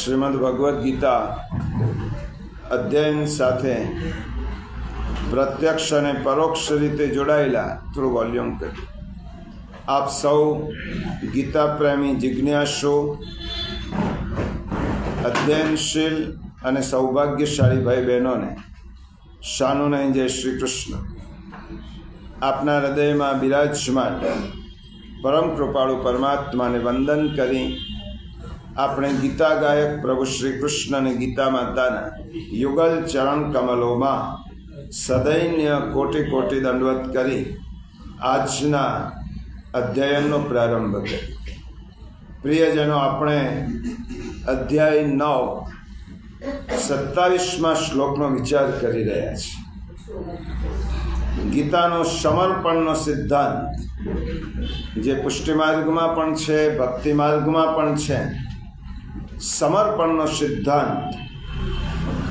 શ્રીમદ ભગવદ્ ગીતા અધ્યયન સાથે પ્રત્યક્ષ અને પરોક્ષ રીતે જોડાયેલા થોડું વોલ્યુમ કર્યું. આપ સૌ ગીતા પ્રેમી જિજ્ઞાસુ, અધ્યયનશીલ અને સૌભાગ્યશાળી ભાઈ બહેનોને શાનુનય જય શ્રી કૃષ્ણ. આપના હૃદયમાં બિરાજમાન પરમ કૃપાળુ પરમાત્માને વંદન કરી આપણે ગીતા ગાયક પ્રભુ શ્રી કૃષ્ણ અને ગીતા માતાના યુગલ ચરણ કમલોમાં સદૈન્ય કોટી કોટી દંડવત કરી આજના અધ્યયનનો પ્રારંભ કર્યો. પ્રિયજનો, આપણે અધ્યાય 9 27મા શ્લોકનો વિચાર કરી રહ્યા છીએ. ગીતાનો સમર્પણનો સિદ્ધાંત જે પુષ્ટિ માર્ગમાં પણ છે, ભક્તિ માર્ગમાં પણ છે. સમર્પણનો સિદ્ધાંત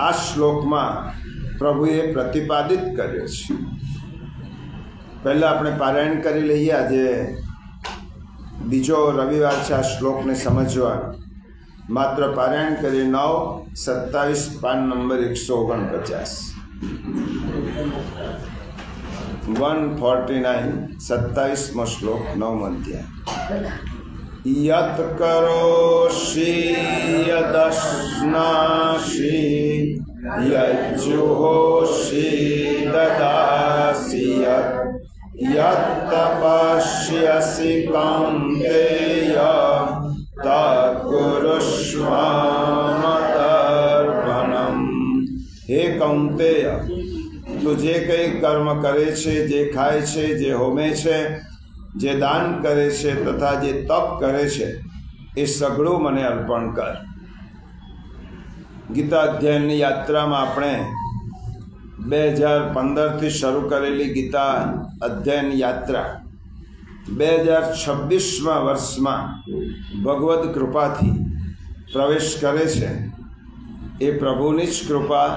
આ શ્લોકમાં પ્રભુએ પ્રતિપાદિત કર્યો છે. પહેલાં આપણે પારાયણ કરી લઈએ. આજે બીજો રવિવાર છે આ શ્લોકને સમજવાનો. માત્ર પારાયણ કરી 9:27 પાન નંબર 149 149 27મો શ્લોક 9મો અધ્યાય. યત કરોષિ યદશ્નાસિ યજ્જુહોષિ દદાસિ યત તપસ્યસિ કૌન્તેય તત્કુરુષ્વમતર્પણમ. હે કૌંતેય, તું જે કંઈ કર્મ કરે છે, જે ખાય છે, જે હોમે છે, જે દાન કરે છે તથા જે તપ કરે છે, એ સઘળું મને અર્પણ કર. ગીતા અધ્યયનની યાત્રામાં આપણે 2015થી શરૂ કરેલી ગીતા અધ્યયન યાત્રા 2026મા વર્ષમાં ભગવદ્ કૃપાથી પ્રવેશ કરે છે. એ પ્રભુની જ કૃપા.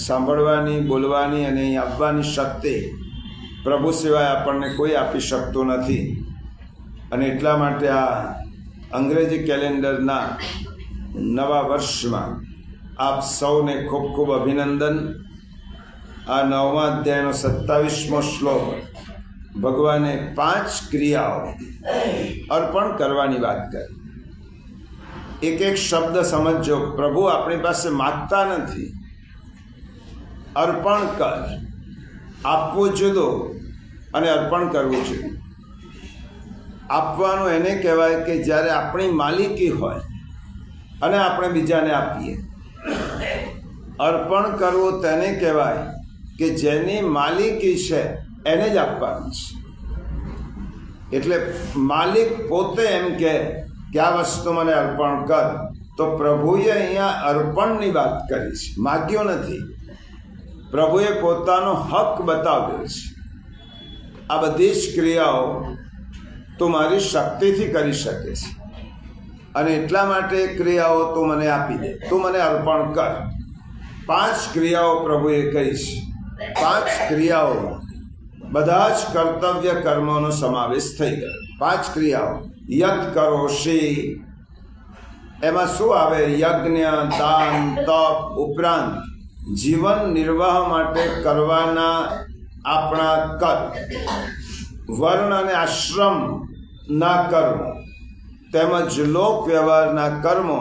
સાંભળવાની, બોલવાની અને અહીં આવવાની શક્તિ પ્રભુ સિવાય આપણને કોઈ આપી શકતું નથી. અને એટલા માટે આ અંગ્રેજી કેલેન્ડરના નવા વર્ષમાં આપ સૌને ખૂબ ખૂબ અભિનંદન. આ 9મા અધ્યાયનો 27મો શ્લોક ભગવાને 5 ક્રિયાઓ અર્પણ કરવાની વાત કરી. એક એક શબ્દ સમજો. પ્રભુ આપણી પાસે માગતા નથી. અર્પણ કર. આપવું જુદું અને અર્પણ કરવું જુદું. આપવાનું એને કહેવાય કે જ્યારે આપણી માલિકી હોય અને આપણે બીજાને આપીએ. અર્પણ કરવું તેને કહેવાય કે જેની માલિકી છે એને જ આપવાનું છે. એટલે માલિક પોતે એમ કે આ વસ્તુ મને અર્પણ કર, તો પ્રભુએ અહીંયા અર્પણની વાત કરી છે, માગ્યો નથી. પ્રભુએ પોતાનો હક બતાવ્યો છે. આ બધી જ ક્રિયાઓ તું મારી શક્તિથી કરી શકે છે અને એટલા માટે ક્રિયાઓ તું મને આપી દે, તું મને અર્પણ કર. 5 ક્રિયાઓ પ્રભુએ કરી છે. 5 ક્રિયાઓમાં બધા જ કર્તવ્ય કર્મોનો સમાવેશ થઈ ગયો. 5 ક્રિયાઓ. યત કરોષિ, એમાં શું આવે? યજ્ઞ, દાન, તપ ઉપરાંત જીવન નિર્વાહ માટે કરવાના આપણા કર, વર્ણ અને આશ્રમના કર્મો, તેમજ લોક વ્યવહારના કર્મો,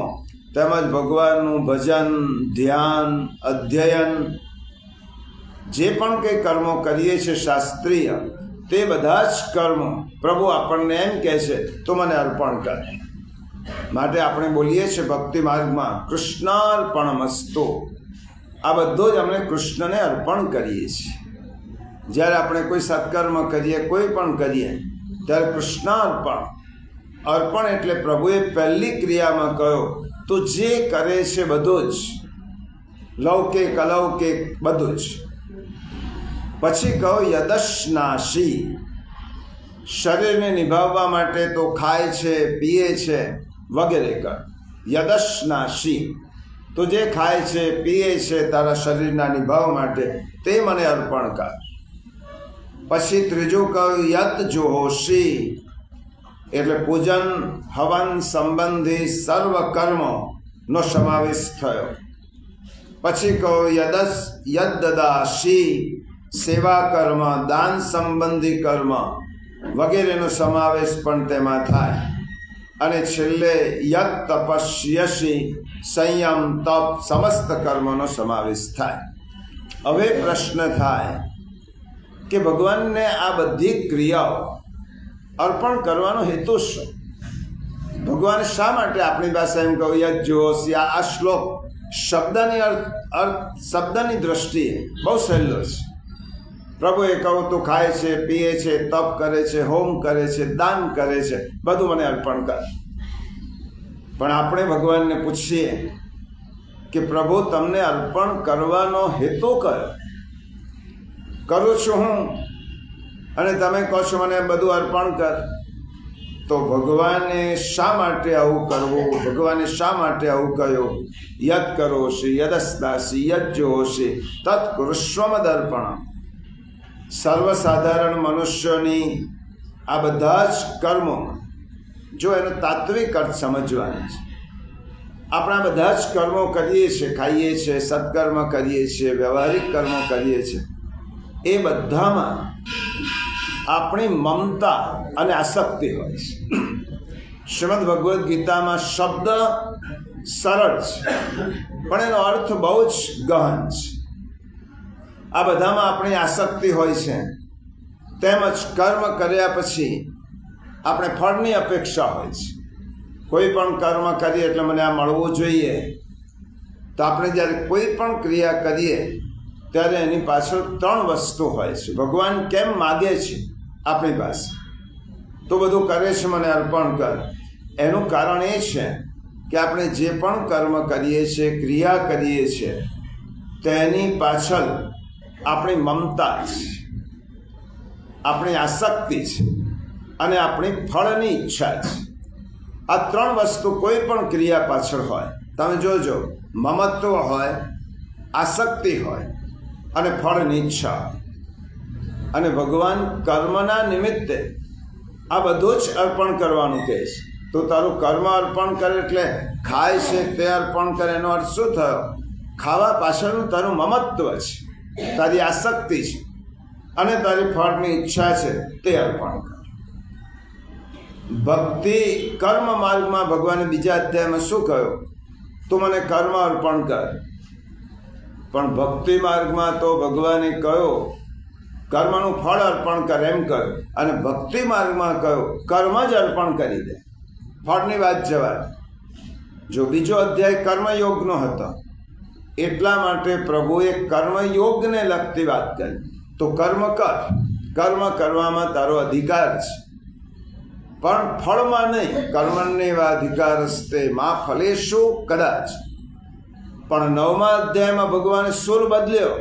તેમજ ભગવાનનું ભજન, ધ્યાન, અધ્યયન, જે પણ કંઈ કર્મો કરીએ છીએ શાસ્ત્રીય, તે બધા જ કર્મો પ્રભુ આપણને એમ કહે છે તો મને અર્પણ કર. માટે આપણે બોલીએ છીએ ભક્તિ માર્ગમાં કૃષ્ણાર્પણમસ્તુ. આ બધું જ આપણે કૃષ્ણને અર્પણ કરીએ છીએ. જ્યારે આપણે કોઈ સત્કર્મ કરીએ, કોઈ પણ કરીએ, ત્યારે કૃષ્ણાર્પણ. અર્પણ એટલે પ્રભુએ પહેલી ક્રિયામાં કહ્યું તું જે કરે છે બધું જ, લૌકિક અલૌકિક બધું જ. પછી કહો યદશ્નાસી, શરીરને નિભાવવા માટે તો ખાય છે, પીએ છે વગેરે કર. યદશ્નાસી, તો જે ખાય છે, પીએ છે તારા શરીરના નિભાવ માટે, તે મને અર્પણ કર. પછી ત્રીજું કહ્યું યત જોહોશી, એટલે પૂજન હવન સંબંધી સર્વ કર્મો નો સમાવેશ થયો. પછી કહો યદદાસી સેવા કર્મ, દાન સંબંધી કર્મ વગેરેનો સમાવેશ પણ તેમાં થાય. અને છેલ્લે યદ તપસ્યસી સંયમ, તપ, સમસ્ત કર્મનો સમાવેશ થાય. હવે પ્રશ્ન થાય કે ભગવાનને આ બધી ક્રિયાઓ અર્પણ કરવાનો હેતુ શું? ભગવાન શા માટે આપણી પાસે એમ કહું યજ્જોસી, આ શ્લોક શબ્દની શબ્દની દ્રષ્ટિએ બહુ સહેલો છે. પ્રભુએ કહું તું ખાય છે, પીએ છે, તપ કરે છે, હોમ કરે છે, દાન કરે છે, બધું મને અર્પણ કર. પણ આપણે ભગવાનને પૂછીએ કે પ્રભુ તમને અર્પણ કરવાનો હેતુ કયો? કરું છું હું અને તમે કહો છો મને બધું અર્પણ કર. તો ભગવાને શા માટે આવું કરવું? ભગવાને શા માટે આવું કહ્યું? યદ કરોષી યદસ્દાસી યજ્જોષી તત્ કુરુષ્વમદર્પણમ. સર્વસાધારણ મનુષ્યોની આ બધા જ કર્મોમાં જો એનો તાત્વિક અર્થ સમજવાનો છે, આપણા બધા જ કર્મો કરીએ છીએ, ખાઈએ છીએ, સત્કર્મ કરીએ છીએ, વ્યવહારિક કર્મો કરીએ છીએ, એ બધામાં આપણી મમતા અને આસક્તિ હોય છે. શ્રીમદ ભગવદ્ ગીતામાં શબ્દ સરળ છે પણ એનો અર્થ બહુ જ ગહન છે. આ બધામાં આપણી આસક્તિ હોય છે. તેમજ કર્મ કર્યા પછી આપણે ફળની અપેક્ષા હોય છે. કોઈ પણ કર્મ કરીએ એટલે મને આ મળવું જોઈએ. તો આપણે જ્યારે કોઈ પણ ક્રિયા કરીએ ત્યારે એની પાછળ 3 વસ્તુ હોય છે. ભગવાન કેમ માગે છે આપણી પાસે? તો બધું કરે છે મને અર્પણ કર. એનું કારણ એ છે કે આપણે જે પણ કર્મ કરીએ છીએ, ક્રિયા કરીએ છીએ, તેની પાછળ આપણી મમતા છે, આપણી આસક્તિ છે અને આપણી ફળની ઈચ્છા છે. આ 3 વસ્તુ કોઈ પણ ક્રિયા પાછળ હોય. તમે જોજો, મમત્વ હોય, આસક્તિ હોય અને ફળની ઈચ્છા હોય. અને ભગવાન કર્મના નિમિત્તે આ બધું જ અર્પણ કરવાનું કહે છે. તો તારું કર્મ અર્પણ કરે એટલે ખાય છે તે અર્પણ કરે. એનો અર્થ શું થયો? ખાવા પાછળનું તારું મમત્વ છે, તારી આસક્તિ છે અને તારી ફળની ઈચ્છા છે, તે અર્પણ કર. ભક્તિ કર્મ માર્ગમાં ભગવાને બીજા અધ્યાયમાં શું કહ્યું? તું મને કર્મ અર્પણ કર. પણ ભક્તિ માર્ગમાં તો ભગવાને કહ્યું કર્મનું ફળ અર્પણ કર, એમ કહ્યું. અને ભક્તિ માર્ગમાં કહ્યું કર્મ જ અર્પણ કરી દે, ફળની વાત જવા દે. જો બીજો અધ્યાય કર્મયોગનો હતો, એટલા માટે પ્રભુએ કર્મયોગને લગતી વાત કરી. તો કર્મ કર, કર્મ કરવામાં તારો અધિકાર છે, પણ ફળમાં નહીં. કર્મણ્યેવા અધિકારસ્તે મા ફલેષુ કદાચ. પણ 9મા અધ્યાયમાં ભગવાને સૂર બદલ્યો.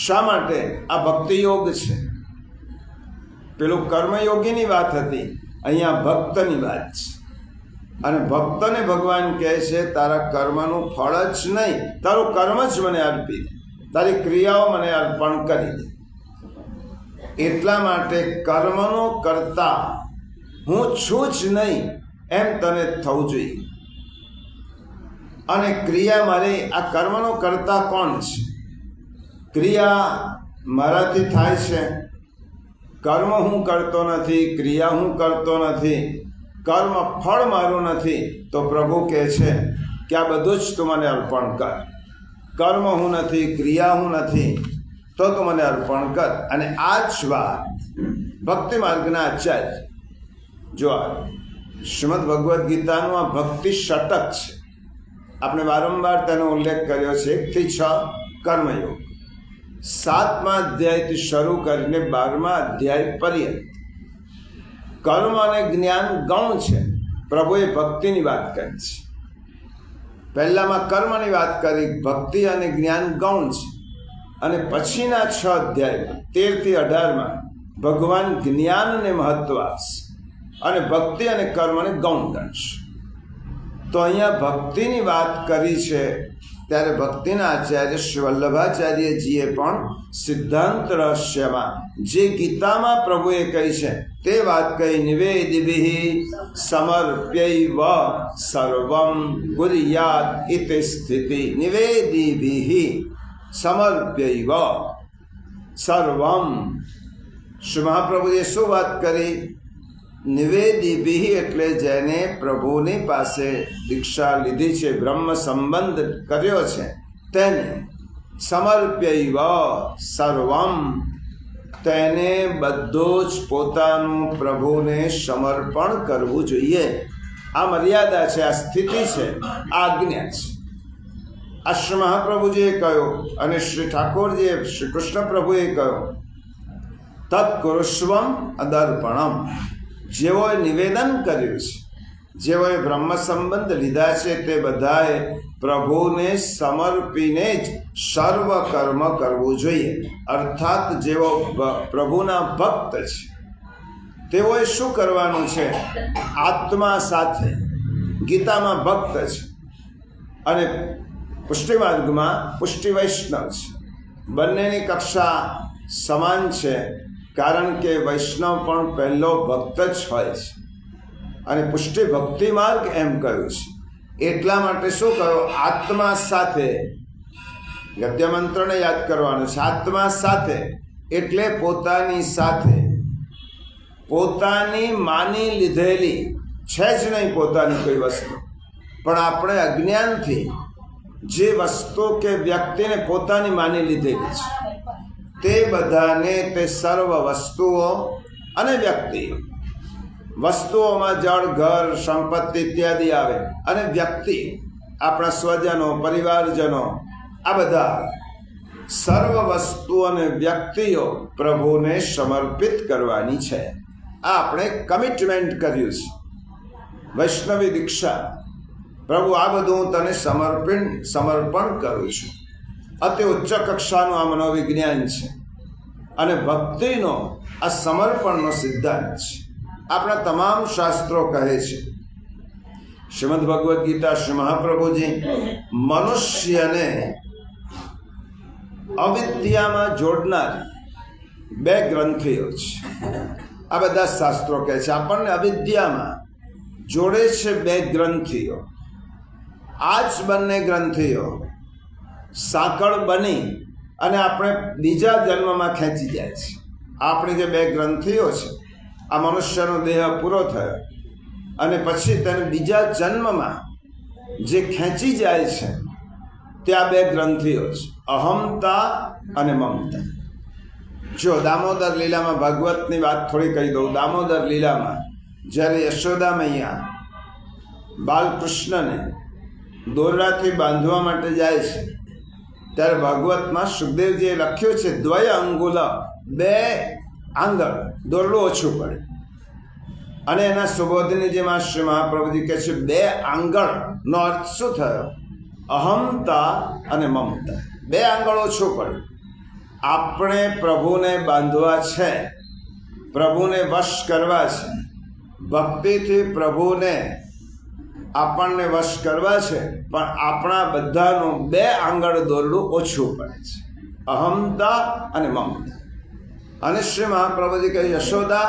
શા માટે? આ ભક્તિ યોગ છે. પેલું કર્મયોગીની વાત હતી, અહીંયા ભક્તની વાત છે. અને ભક્તને ભગવાન કહે છે તારા કર્મનું ફળ જ નહીં, તારું કર્મ જ મને અર્પી દે, તારી ક્રિયાઓ મને અર્પણ કરી દે. એટલા માટે કર્મનો કરતા હું છું જ નહીં એમ તને થવું જોઈએ. અને ક્રિયા મારી, આ કર્મનો કરતા કોણ છે? ક્રિયા મારાથી થાય છે, કર્મ હું કરતો નથી, ક્રિયા હું કરતો નથી, કર્મ ફળ મારું નથી. તો પ્રભુ કહે છે કે આ બધું જ તું મને અર્પણ કર. કર્મ હું નથી, ક્રિયા હું નથી, તો તું મને અર્પણ કર. અને આ જ વાત ભક્તિ માર્ગના આચાર્ય, જો શ્રીમદ ભગવદ્ ગીતાનું આ ભક્તિ ષટક છે. આપણે વારંવાર તેનો ઉલ્લેખ કર્યો છે. 1 થી 6 કર્મયોગ, 7મા અધ્યાયથી શરૂ કરીને 12મા અધ્યાય પર્યંત કર્મ અને જ્ઞાન ગૌણ છે. પ્રભુએ ભક્તિની વાત કરી છે. પહેલામાં કર્મની વાત કરી, ભક્તિ અને જ્ઞાન ગૌણ છે. અને પછીના 6 અધ્યાયમાં 13 થી 18માં ભગવાન જ્ઞાનને મહત્વ આપશે અને ભક્તિ અને કર્મને ગૌણ ગણશે. તો અહીંયા ભક્તિની વાત કરી છે ત્યારે ભક્તિના આચાર્ય શ્રી વલ્લભાચાર્યજીએ પણ સિદ્ધાંત રહસ્યમાં જે ગીતામાં પ્રભુએ કહી છે તે વાત કહી, નિવેદિભિઃ સમર્પ્યૈવ સર્વં કુર્યાત ઇતિ સ્થિતિ. નિવેદિભિઃ સમર્પ્યૈવ સર્વમ. શ્રી મહાપ્રભુએ શું વાત કરી? નિવેદિભિઃ એટલે જેને પ્રભુની પાસે દીક્ષા લીધી છે, બ્રહ્મ સંબંધ કર્યો છે તેને, સમર્પ્યૈવ સર્વમ તેને બધું જ પોતાનું પ્રભુને સમર્પણ કરવું જોઈએ. આ મર્યાદા છે, આ સ્થિતિ છે, આ આજ્ઞા છે. આ શ્રી મહાપ્રભુજીએ કહ્યું અને શ્રી ઠાકોરજીએ, શ્રી કૃષ્ણ પ્રભુએ કહ્યું, તત્કુરુષ્વમ અદર્પણમ. જેઓએ નિવેદન કર્યું છે, જેઓએ બ્રહ્મ સંબંધ લીધા છે તે બધાએ પ્રભુને સમર્પીને જ સર્વ કર્મ કરવું જોઈએ. અર્થાત જેઓ પ્રભુના ભક્ત છે તેઓએ શું કરવાનું છે? આત્મા સાથે. ગીતામાં ભક્ત છે અને પુષ્ટિ માર્ગમાં પુષ્ટિ વૈષ્ણવ છે. બંનેની કક્ષા સમાન છે, કારણ કે વૈષ્ણવ પણ પહેલો ભક્ત જ હોય છે અને પુષ્ટિ ભક્તિ માર્ગ એમ કહ્યું છે. એટલા માટે શું કહ્યું? આત્મા સાથે. ગદ્ય મંત્રને યાદ કરવાનું છે. આત્મા સાથે એટલે પોતાની સાથે. પોતાની માની લીધેલી છે જ નહીં પોતાની કોઈ વસ્તુ, પણ આપણે અજ્ઞાનથી જે વસ્તુ કે વ્યક્તિને પોતાની માની લીધેલી છે તે બધાને, તે સર્વ વસ્તુઓ અને વ્યક્તિઓ, વસ્તુઓમાં જળ, ઘર, સંપત્તિ ઇત્યાદિ આવે, અને વ્યક્તિ આપણા સ્વજનો, પરિવારજનો, આ બધા સર્વ વસ્તુઓ અને વ્યક્તિઓ પ્રભુને સમર્પિત કરવાની છે. આ આપણે કમિટમેન્ટ કર્યું છે. વૈષ્ણવી દીક્ષા, પ્રભુ આ બધું હું તને સમર્પણ કરું છું. અતિ ઉચ્ચ કક્ષાનું આ મનોવિજ્ઞાન છે અને ભક્તિનો આ સમર્પણનો સિદ્ધાંત છે. આપણા તમામ શાસ્ત્રો કહે છે, શ્રીમદ ભગવદ્ ગીતા, શ્રી મહાપ્રભુજી મનુષ્યને અવિદ્યામાં જોડનારી બે ગ્રંથિઓ છે. આ બધા શાસ્ત્રો કહે છે આપણને અવિદ્યામાં જોડે છે બે ગ્રંથિઓ. આ જ બંને ગ્રંથિઓ સાંકળ બની અને આપણે બીજા જન્મમાં ખેંચી જાય છે. આપણી જે બે ગ્રંથિઓ છે, આ મનુષ્યનો દેહ પૂરો થયો અને પછી તેને બીજા જન્મમાં જે ખેંચી જાય છે તે આ બે ગ્રંથિઓ છે, અહમતા અને મમતા. જો દામોદર લીલામાં ભાગવતની વાત થોડી કહી દઉં. દામોદર લીલામાં જ્યારે યશોદા મૈયા બાલકૃષ્ણને દોરડાથી બાંધવા માટે જાય છે ત્યારે ભાગવતમાં સુખદેવજીએ લખ્યું છે, દ્વય અંગુલ, બે આંગળ દોરડું ઓછું પડે. અને એના સુબોધની જેમાં શ્રી મહાપ્રભુજી કહે છે, બે આંગળનો અર્થ શું થયો? અહમતા અને મમતા. બે આંગળ ઓછું પડે. આપણે પ્રભુને બાંધવા છે, પ્રભુને વશ કરવા છે, ભક્તિથી પ્રભુને આપણને વશ કરવા છે, પણ આપણા બધાનું બે આંગળ દોરડું ઓછું પડે છે, અહમતા અને મમતા. અને શ્રી મહાપ્રભુજી કહે, યશોદા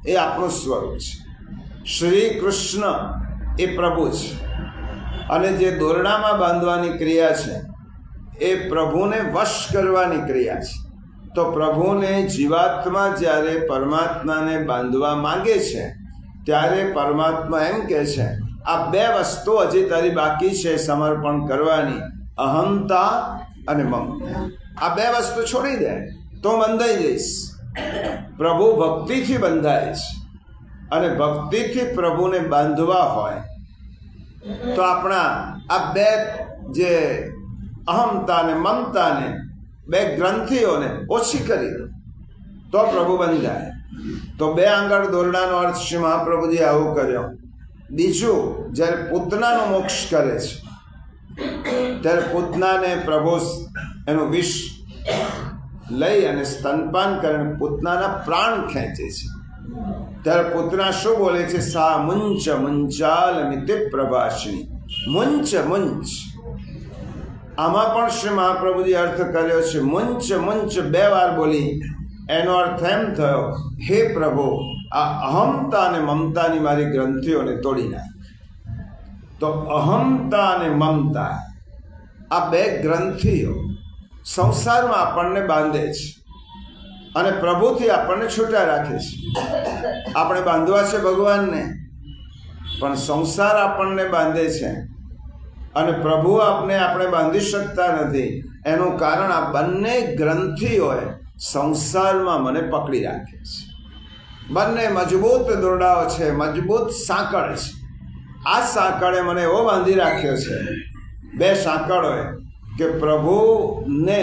એ આપણું સ્વરૂપ છે, શ્રી કૃષ્ણ એ પ્રભુ છે, અને જે દોરડામાં બાંધવાની ક્રિયા છે એ પ્રભુને વશ કરવાની ક્રિયા છે. તો પ્રભુને જીવાત્મા જ્યારે પરમાત્માને બાંધવા માંગે છે ત્યારે પરમાત્મા એમ કહે છે, આ બે વસ્તુ હજી તારી બાકી છે સમર્પણ કરવાની, અહંતા અને મમતા. આ બે વસ્તુ છોડી દે તો બંધાઈ જઈશ. પ્રભુ ભક્તિથી બંધાય છે અને ભક્તિથી પ્રભુને બાંધવા હોય તો આપણા આ બે જે અહમતા અને મમતાને, બે ગ્રંથિઓને ઓછી કરી દો તો પ્રભુ બંધાય. તો બે આંગળ દોરડાનો અર્થ શ્રી મહાપ્રભુજી આવું કર્યો. બીજું, જ્યારે પૂતનાનો મોક્ષ કરે છે ત્યારે પૂતનાને પ્રભુ એનું વિષ લઈ અને સ્તનપાન કરીને પૂતનાના પ્રાણ ખેંચે છે. ત્યારે પૂતના શું બોલે છે? સા મુંચ મુંચાલ મિતિ પ્રભાષિણી. મુંચ મુંચ આમાં પણ શ્રી મહાપ્રભુજી અર્થ કર્યો છે. મુંચ મુંચ 2 વાર બોલી. એનો અર્થ એમ થયો, હે પ્રભુ, આ અહમતા અને મમતાની મારી ગ્રંથિઓને તોડી નાખ. તો અહમતા અને મમતા, આ 2 ગ્રંથિઓ સંસારમાં આપણને બાંધે છે અને પ્રભુથી આપણને છૂટા રાખે છે. આપણે બાંધવા છે ભગવાનને, પણ સંસાર આપણને બાંધે છે અને પ્રભુ આપણે બાંધી શકતા નથી. એનું કારણ આ બંને ગ્રંથિઓએ સંસારમાં મને પકડી રાખે છે. બંને મજબૂત દોરડાઓ છે, મજબૂત સાંકળ છે. આ સાંકળે મને એવો બાંધી રાખ્યો છે, 2 સાંકળોએ, કે પ્રભુને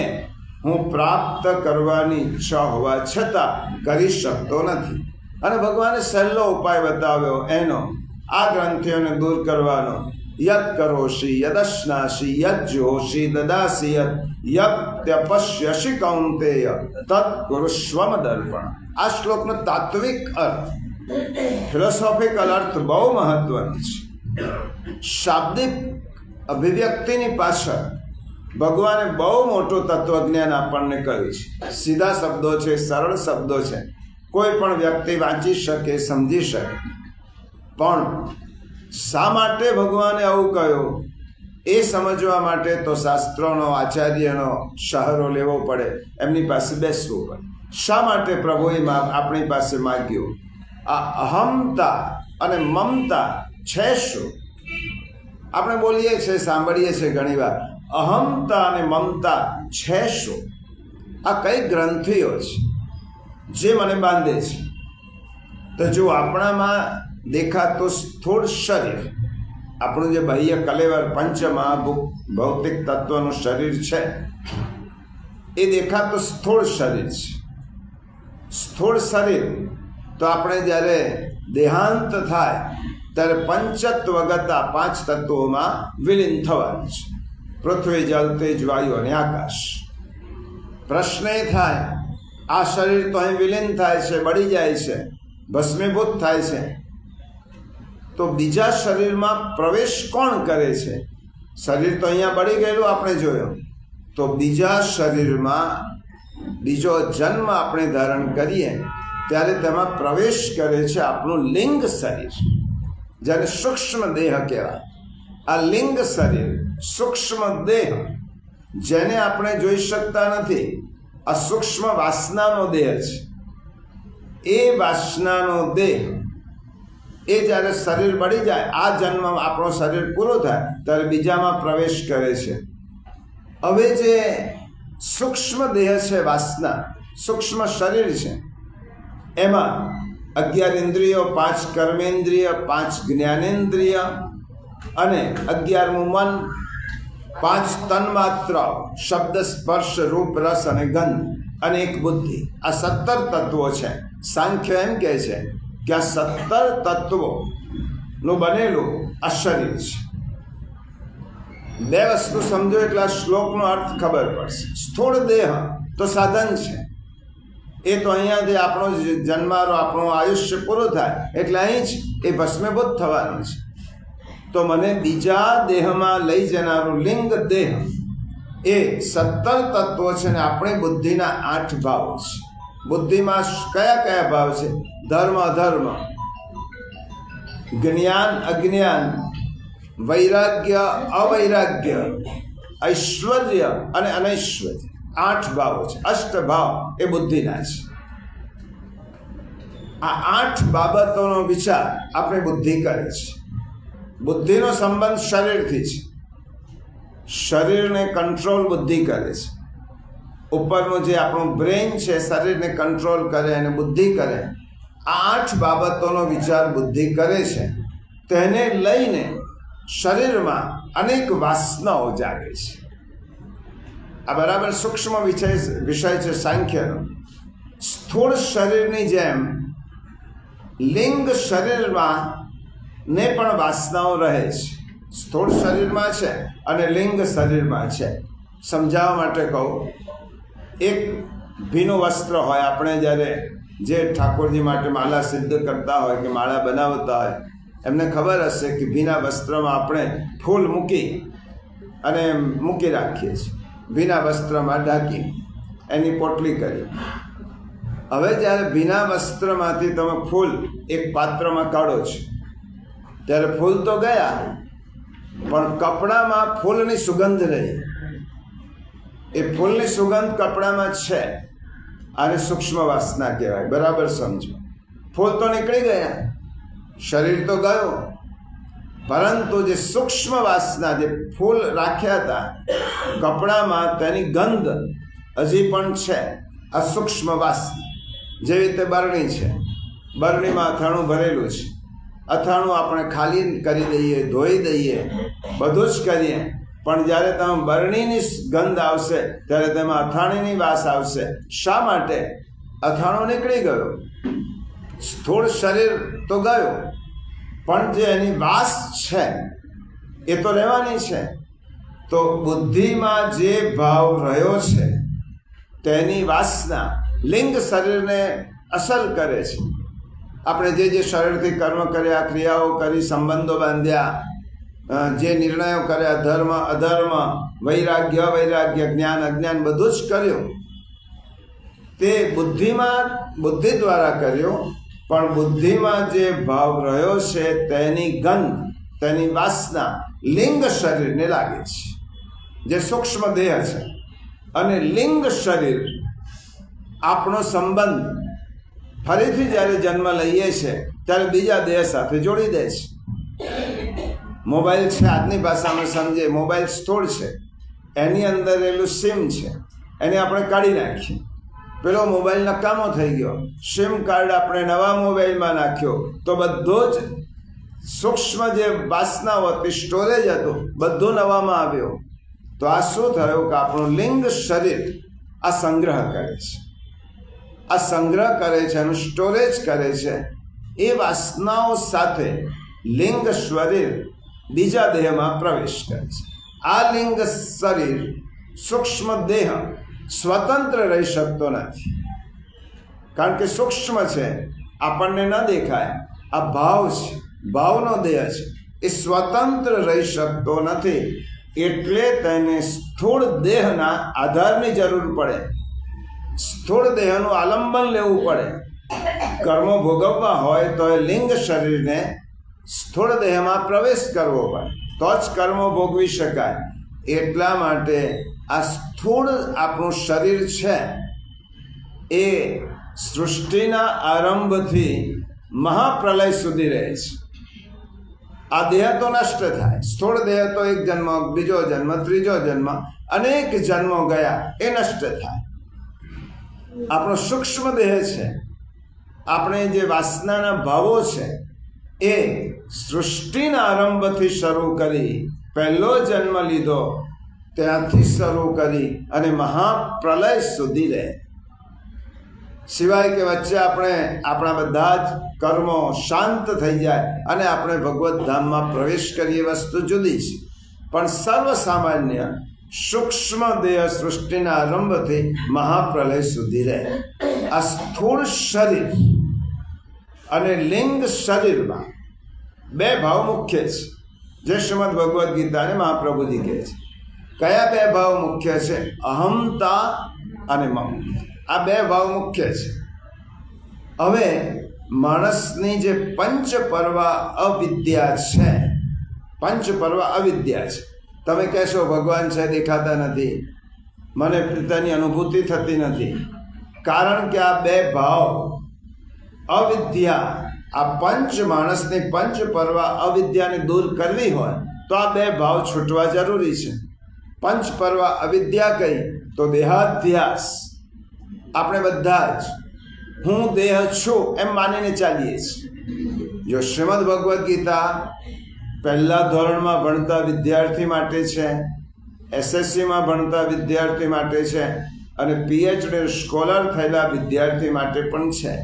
હું પ્રાપ્ત કરવાની ઈચ્છા હોવા છતાં કરી શકતો નથી. અને ભગવાને સહેલો ઉપાય બતાવ્યો એનો, આ ગ્રંથિઓને દૂર કરવાનો. યદ કરોષી યદશ્નાસી યદ જોષી દદાસી યદ ત્યપશ્યસી કૌંતેય તત્ કુરુષ્વમ દર્પણ. આ શ્લોકનો તાત્વિક અર્થ, ફિલોસોફિકલ અર્થ બહુ મહત્વનો છે. શાબ્દિક અભિવ્યક્તિની પાછળ ભગવાને બહુ મોટું તત્વજ્ઞાન આપણને કહ્યું છે. સીધા શબ્દો છે, સરળ શબ્દો છે, કોઈ પણ વ્યક્તિ વાંચી શકે, સમજી શકે. પણ શા માટે ભગવાને આવું કહ્યું એ સમજવા માટે તો શાસ્ત્રોનો, આચાર્યનો સહારો લેવો પડે, એમની પાસે બેસવું પડે. શા માટે પ્રભુએ આપણી પાસે માગ્યું? આ અહમતા અને મમતા છે શું? આપણે બોલીએ છીએ, સાંભળીએ છીએ ઘણીવાર, અહમતા અને મમતા છે શું? આ કઈ ગ્રંથિઓ છે જે મને બાંધે છે? તો જો આપણામાં દેખાતું સ્થૂળ શરીર, આપણું જે બાહ્ય કલેવર પંચમહાભૌતિક તત્વનું શરીર છે, એ દેખાતું સ્થૂળ શરીર છે. સ્થૂળ શરીર તો આપણે જ્યારે દેહાંત થાય ત્યારે પંચત્વગતા 5 તત્વોમાં વિલીન થવાનું છે. પૃથ્વી, જલ, તેજ, વાયુ અને આકાશ. પ્રશ્ન એ થાય, આ શરીર તો અહીં વિલીન થાય છે, બળી જાય છે, ભસ્મીભૂત થાય છે, તો બીજા શરીરમાં પ્રવેશ કોણ કરે છે? શરીર તો અહીંયા બળી ગયેલું આપણે જોયું, તો બીજા શરીરમાં બીજો જન્મ આપણે ધારણ કરીએ ત્યારે તેમાં પ્રવેશ કરે છે આપણું લિંગ શરીર, જેને સૂક્ષ્મ દેહ કહેવાય. આ લિંગ શરીર, સૂક્ષ્મ દેહ, જેને આપણે જોઈ શકતા નથી, આ સૂક્ષ્મ વાસનાનો દેહ છે. એ વાસનાનો દેહ એ જ્યારે શરીર બળી જાય, આ જન્મ આપણો શરીર પૂરો થાય ત્યારે બીજામાં પ્રવેશ કરે છે. હવે જે સૂક્ષ્મ દેહ છે, વાસના, સૂક્ષ્મ શરીર છે, એમાં 11 ઇન્દ્રિયો, 5 કર્મેન્દ્રિય, 5 જ્ઞાનેન્દ્રિય અને 11મું મન, 5 તન્માત્રાઓ, શબ્દ, સ્પર્શ, રૂપ, રસ અને ગંધ, અને 1 બુદ્ધિ. આ 17 તત્વો છે. સાંખ્ય એમ કહે છે કે આ 17 તત્વોનું બનેલું આ શરીર છે. 2 વસ્તુ સમજો એટલે આ શ્લોકનો અર્થ ખબર પડશે. સ્થૂળ દેહ તો સાધન છે, એ તો અહીંયાથી આપણો જન્મારો, આપણો આયુષ્ય પૂરું થાય એટલે અહીં જ એ ભસ્મીભૂત થવાનું છે. તો મને બીજા દેહમાં લઈ જનારું લિંગ દેહ એ 17 તત્વો છે ને આપણી બુદ્ધિના 8 ભાવ છે. બુદ્ધિમાં કયા કયા ભાવ છે? ધર્મ, અધર્મ, જ્ઞાન, અજ્ઞાન, વૈરાગ્ય, અવૈરાગ્ય, ઐશ્વર્ય અને અનૈશ્વર્ય. 8 ભાવો છે. અષ્ટભાવ એ બુદ્ધિના છે. આ 8 બાબતોનો વિચાર આપણી બુદ્ધિ કરે છે. બુદ્ધિનો સંબંધ શરીરથી છે. શરીરને કંટ્રોલ બુદ્ધિ કરે છે. ઉપરનું જે આપણું બ્રેઇન છે, શરીરને કંટ્રોલ કરે અને બુદ્ધિ કરે. આ 8 બાબતોનો વિચાર બુદ્ધિ કરે છે. તેને લઈને શરીરમાં અનેક વાસનાઓ જાગે છે. આ બરાબર સૂક્ષ્મ વિષય છે સાંખ્યનો. સ્થૂળ શરીરની જેમ લિંગ શરીરમાં ને પણ વાસનાઓ રહે છે. સ્થૂળ શરીરમાં છે અને લિંગ શરીરમાં છે. સમજાવવા માટે કહું, એક ભીનું વસ્ત્ર હોય, આપણે જ્યારે જે ઠાકોરજી માટે માળા સિદ્ધ કરતા હોય કે માળા બનાવતા હોય, એમને ખબર હશે કે ભીના વસ્ત્રમાં આપણે ફૂલ મૂકી અને મૂકી રાખીએ છીએ, ભીના વસ્ત્રમાં ઢાંકી એની પોટલી કરી. હવે જ્યારે ભીના વસ્ત્રમાંથી તમે ફૂલ એક પાત્રમાં કાઢો છો ત્યારે ફૂલ તો ગયા, પણ કપડામાં ફૂલની સુગંધ રહી. એ ફૂલની સુગંધ કપડામાં છે, આને સૂક્ષ્મ વાસના કહેવાય. બરાબર સમજો. ફૂલ તો નીકળી ગયા, શરીર તો ગયો, પરંતુ જે સૂક્ષ્મ વાસના, જે ફૂલ રાખ્યા હતા કપડામાં, તેની ગંધ હજી પણ છે. આ સૂક્ષ્મ વાસના. જેવી રીતે બરણી છે, બરણીમાં અથાણું ભરેલું છે. અથાણું આપણે ખાલી કરી દઈએ, ધોઈ દઈએ, બધું જ કરીએ, પણ જ્યારે તમે બરણીની ગંધ આવશે ત્યારે તેમાં અથાણીની વાસ આવશે. શા માટે? અથાણું નીકળી ગયો, સ્થૂળ શરીર તો ગયો, પણ જે એની વાસ છે એ તો રહેવાની છે. તો બુદ્ધિમાં જે ભાવ રહ્યો છે તેની વાસના લિંગ શરીરને અસર કરે છે. આપણે જે શરીરથી કર્મ કર્યા, ક્રિયાઓ કરી, સંબંધો બાંધ્યા, જે નિર્ણયો કર્યા, ધર્મ અધર્મ, વૈરાગ્ય અવૈરાગ્ય, જ્ઞાન અજ્ઞાન, બધું જ કર્યું, તે બુદ્ધિ દ્વારા કર્યો. પણ બુદ્ધિમાં જે ભાવ રહ્યો છે તેની ગંધ, તેની વાસના લિંગ શરીરને લાગે છે, જે સૂક્ષ્મ દેહ છે. અને લિંગ શરીર આપણો સંબંધ ફરીથી જ્યારે જન્મ લઈએ છીએ ત્યારે બીજા દેહ સાથે જોડી દે છે. મોબાઈલ છે, આજની ભાષામાં સમજે, મોબાઈલ સ્થૂળ છે, એની અંદર રહેલું સિમ છે, એને આપણે કાઢી નાખીએ, પેલો મોબાઈલ નકામો થઈ ગયો, સિમ કાર્ડ આપણે નવા મોબાઈલમાં નાખ્યો, તો બધો જ સૂક્ષ્મ જે વાસનાઓ હતી, સ્ટોરેજ હતું, બધું નવામાં આવ્યો. તો આ શું થયું કે આપણું લિંગ શરીર આ સંગ્રહ કરે છે, આ સંગ્રહ કરે છે, એનું સ્ટોરેજ કરે છે. એ વાસનાઓ સાથે લિંગ શરીર બીજા દેહમાં પ્રવેશ કરે છે. આ લિંગ શરીર, સૂક્ષ્મ દેહ સ્વતંત્ર રહી શકતો નથી, કારણ કે સૂક્ષ્મ છે, આપણને ન દેખાય. આ ભાવ છે, ભાવનો દેહ છે, એ સ્વતંત્ર રહી શકતો નથી. એટલે તેને સ્થૂળ દેહના આધારની જરૂર પડે, સ્થૂળ દેહનું આલંબન લેવું પડે. કર્મો ભોગવવા હોય તો એ લિંગ શરીરને સ્થૂળ દેહમાં પ્રવેશ કરવો પડે, તો જ કર્મો ભોગવી શકાય. એટલા માટે આ સ્થૂળ આપણું શરીર છે એ સૃષ્ટિના આરંભથી મહાપ્રલય સુધી રહે છે. આ દેહ તો નષ્ટ થાય, સ્થૂળ દેહ તો એક જન્મ, બીજો જન્મ, ત્રીજો જન્મ, અનેક જન્મો ગયા, એ નષ્ટ થાય. આપણો સૂક્ષ્મ દેહ છે, આપણે જે વાસનાના ભાવો છે એ સૃષ્ટિના આરંભથી શરૂ કરી, પહેલો જન્મ લીધો ત્યાંથી શરૂ કરી અને મહાપ્રલય સુધી રહે. સિવાય કે વચ્ચે આપણે આપણા બધા જ કર્મો શાંત થઈ જાય અને આપણે ભગવત ધામમાં પ્રવેશ કરીએ, વસ્તુ જુદી છે. પણ સર્વસામાન્ય સૂક્ષ્મ દેહ સૃષ્ટિના આરંભથી મહાપ્રલય સુધી રહે. આ સ્થૂળ શરીર અને લિંગ શરીરમાં બે ભાવ મુખ્ય છે, જે શ્રીમદ ભગવદ્ ગીતા અને મહાપ્રભુજી કહે છે. કયા બે ભાવ મુખ્ય છે? અહમતા અને મમતા. આ બે ભાવ મુખ્ય છે. હવે માણસની જે પંચપર્વા અવિદ્યા છે, પંચપર્વા અવિદ્યા છે. તમે કહેશો ભગવાન છે, દેખાતા નથી, મને પિતાની અનુભૂતિ થતી નથી. કારણ કે આ બે ભાવ અવિદ્યા, આ માણસની પંચપર્વા અવિદ્યાને દૂર કરવી હોય તો આ બે ભાવ છૂટવા જરૂરી છે. પંચપર્વા અવિદ્યા કઈ? તો દેહાધ્યાસ. આપણે બધા જ હું દેહ છું એમ માનીને ચાલીએ છીએ. જો શ્રીમદ ભગવદ્ ગીતા પહેલા ધોરણમાં ભણતા વિદ્યાર્થી માટે છે, એસએસસીમાં ભણતા વિદ્યાર્થી માટે છે અને પીએચડી સ્કોલર થયેલા વિદ્યાર્થી માટે પણ છે.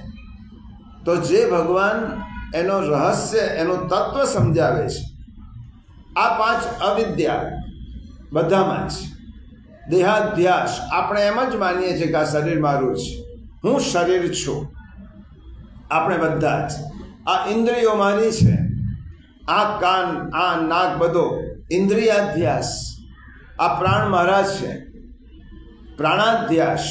તો જે ભગવાન એનો રહસ્ય, એનું તત્વ સમજાવે છે, આ પાંચ અવિદ્યા બધામાં છે. દેહાધ્યાસ, આપણે એમ જ માનીએ છીએ કે આ શરીર મારું છે, હું શરીર છું. આપણે બધા જ આ ઇન્દ્રિયો મારી છે, આ કાન, આ નાક, બધો ઇન્દ્રિયાધ્યાસ. આ પ્રાણ મહારાજ છે. પ્રાણાધ્યાસ,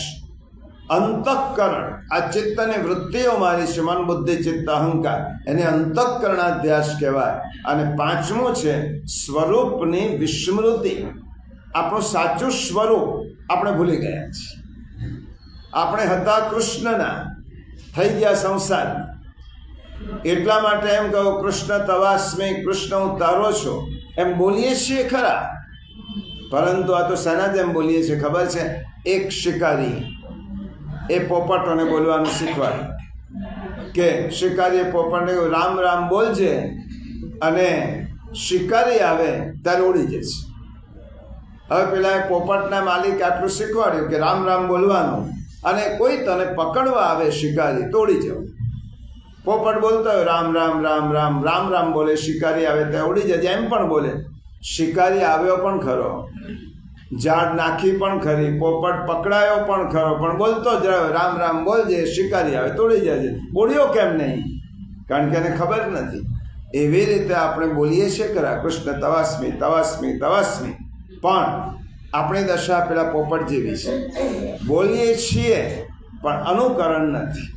અંતઃકરણ, આ ચિત્તની વૃત્તિઓ મારી છે, મન બુદ્ધિ ચિત્ત અહંકાર, એને અંતઃકરણાધ્યાસ કહેવાય. અને પાંચમું છે સ્વરૂપની વિસ્મૃતિ. આપણું સાચું સ્વરૂપ આપણે ભૂલી ગયા છીએ. આપણે હતા કૃષ્ણના, થઈ ગયા સંસારના. એટલા માટે એમ કહું, કૃષ્ણ તવાસ્મી, કૃષ્ણ હું તારો છું, એમ બોલીએ છીએ ખરા, પરંતુ આ તો શેના જેમ બોલીએ છીએ ખબર છે? એક શિકારી એ પોપટોને બોલવાનું શીખવાડ્યું કે શિકારીએ પોપટને કહ્યું, રામ રામ બોલજે, અને શિકારી આવે ત્યારે ઉડી જશે. હવે પેલા પોપટના માલિક આટલું શીખવાડ્યું કે રામ રામ બોલવાનું, અને કોઈ તને પકડવા આવે શિકારી તોડી જવું. પોપટ બોલતો હોય રામ રામ રામ રામ રામ રામ બોલે, શિકારી આવે ત્યાં ઉડી જજે એમ પણ બોલે. શિકારી આવ્યો પણ ખરો, ઝાડ નાખી પણ ખરી, પોપટ પકડાયો પણ ખરો, પણ બોલતો જ રહ્યો રામ રામ બોલજે, શિકારી આવે તોડી જજે. ઉડ્યો કેમ નહીં? કારણ કે એને ખબર નથી. એવી રીતે આપણે બોલીએ છીએ ખરા, કૃષ્ણ તવાસ્મી તવાસ્મી તવાસ્મી, પણ આપણી દશા પેલા પોપટ જેવી છે. બોલીએ છીએ પણ અનુકરણ નથી.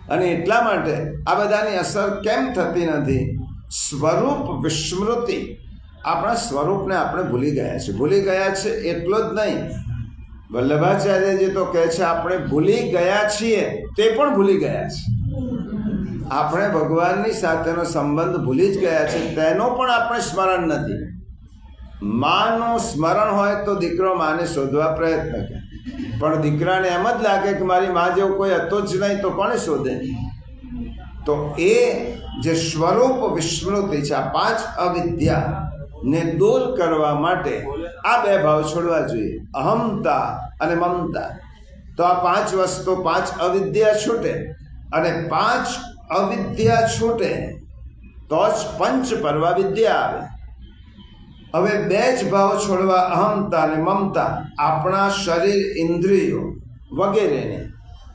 અને એટલા માટે આ બધાની અસર કેમ થતી નથી? સ્વરૂપ વિસ્મૃતિ. આપણા સ્વરૂપને આપણે ભૂલી ગયા છે. ભૂલી ગયા છે એટલો જ નહીં, વલ્લભાચાર્યજી તો કહે છે આપણે ભૂલી ગયા છીએ તે પણ ભૂલી ગયા છે. આપણે ભગવાનની સાથેનો સંબંધ ભૂલી જ ગયા છે, તેનો પણ આપણે સ્મરણ નથી. માનું સ્મરણ હોય તો દીકરો માને શોધવા પ્રયત્ન કરે, પણ દીકરાને એમ જ લાગે કે મારી મા જેવું કોઈ હતો જ નહીં, તો કોને શોધે? તો એ જે સ્વરૂપ વિસ્મૃતિ છે, આ પાંચ અવિદ્યાને દૂર કરવા માટે આ બે ભાવ છોડવા જોઈએ, અહમતા અને મમતા. તો આ પાંચ વસ્તુ, પાંચ અવિદ્યા છૂટે, અને પાંચ અવિદ્યા છૂટે તો જ પંચ પરવા વિદ્યા આવે. હવે બે જ ભાવ છોડવા, અહમતા અને મમતા. આપણા શરીર, ઇન્દ્રિયો વગેરેને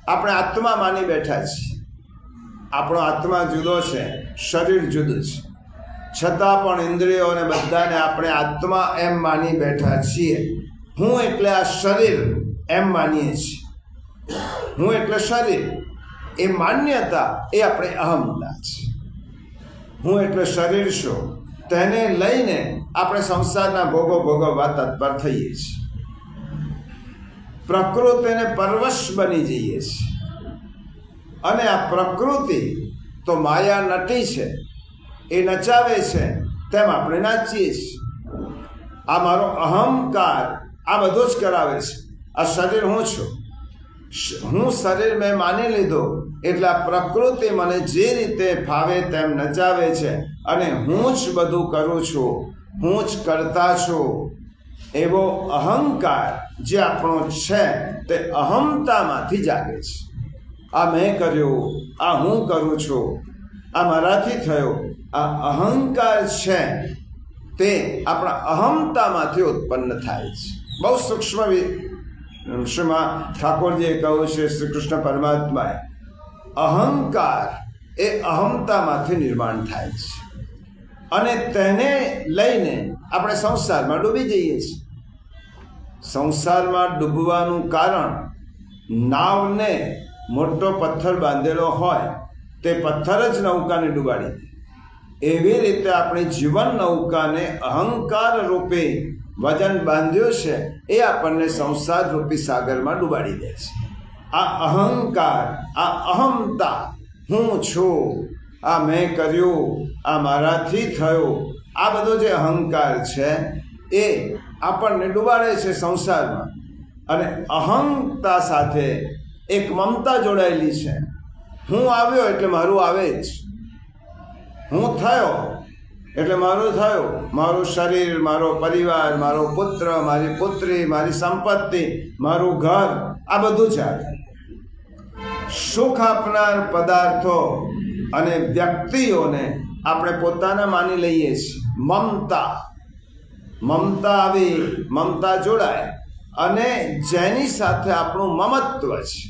આપણે આત્મા માની બેઠા છીએ. આપણો આત્મા જુદો છે, શરીર જુદું છે, છતાં પણ ઇન્દ્રિયોને બધાને આપણે આત્મા એમ માની બેઠા છીએ. હું એટલે આ શરીર એમ માનીએ છીએ. હું એટલે શરીર, એ માન્યતા એ આપણે અહમતા છે. હું એટલે શરીર છું, તેને લઈને આપણે સંસારના ભોગો ભોગવવા તત્પર થઈએ છીએ. પ્રકૃતિને પરવશ બની જઈએ છીએ. અને આ પ્રકૃતિ તો માયા નટી છે, એ નચાવે છે તેમ આપણે નાચીએ છીએ. આ મારો અહંકાર આ બધું જ કરાવે છે. આ શરીર હું છું, હું શરીર મેં માની લીધો એટલે આ પ્રકૃતિ મને જે રીતે ફાવે તેમ નચાવે છે, અને હું જ બધું કરું છું, હું જ કરતા છું. એવો અહંકાર જે આપણો છે તે અહમતામાંથી જાગે છે. આ મેં કર્યું, આ હું કરું છું, આ મારાથી થયો, આ અહંકાર છે તે આપણા અહમતામાંથી ઉત્પન્ન થાય છે. બહુ સૂક્ષ્મ શ્રીમાં ઠાકોરજીએ કહ્યું છે, શ્રી કૃષ્ણ પરમાત્માએ, અહંકાર એ અહમતામાંથી નિર્માણ થાય છે, અને તેને લઈને આપણે સંસારમાં ડૂબી જઈએ છીએ. સંસારમાં ડૂબવાનું કારણ, નાવને મોટો પથ્થર બાંધેલો હોય, તે પથ્થર જ નૌકાને ડૂબાડી દે. એવી રીતે આપણી જીવન નૌકાને અહંકાર રૂપે વજન બાંધ્યું છે, એ આપણને સંસાર રૂપી સાગરમાં ડૂબાડી દે છે. આ અહંકાર, આ અહમતા, હું છું, આ મેં કર્યું, આ મારાથી થયું, આ બધો જે અહંકાર છે એ આપણને ડૂબાડે છે સંસારમાં. અને અહંતા સાથે એક મમતા જોડાયેલી છે. હું આવ્યો એટલે મારું આવે જ, હું થયો એટલે મારું થયું. મારું શરીર, મારો પરિવાર, મારો પુત્ર, મારી પુત્રી, મારી સંપત્તિ, મારું ઘર, આ બધું જ આવે. સુખ આપનાર પદાર્થો અને વ્યક્તિઓને આપણે પોતાના માની લઈએ છીએ. મમતા આવી, મમતા જોડાય, અને જેની સાથે આપણું મમત્વ છે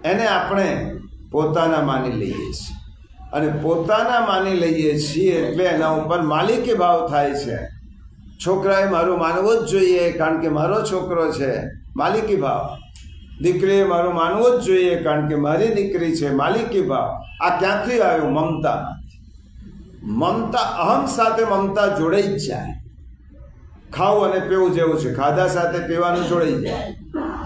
એને આપણે પોતાના માની લઈએ છીએ. અને પોતાના માની લઈએ છીએ એટલે એના ઉપર માલિકી ભાવ થાય છે. છોકરાએ મારું માનવું જ જોઈએ કારણ કે મારો છોકરો છે, માલિકી ભાવ. દીકરીએ મારું માનવું જ જોઈએ કારણ કે મારી દીકરી છે, માલિકી ભાવ. આ ક્યાંથી આવ્યું? મમતામાંથી. મમતા, અહમ સાથે મમતા જોડાઈ જ જાય. ખાવું અને પીવું જેવું છે, ખાધા સાથે પીવાનું જોડાઈ જાય.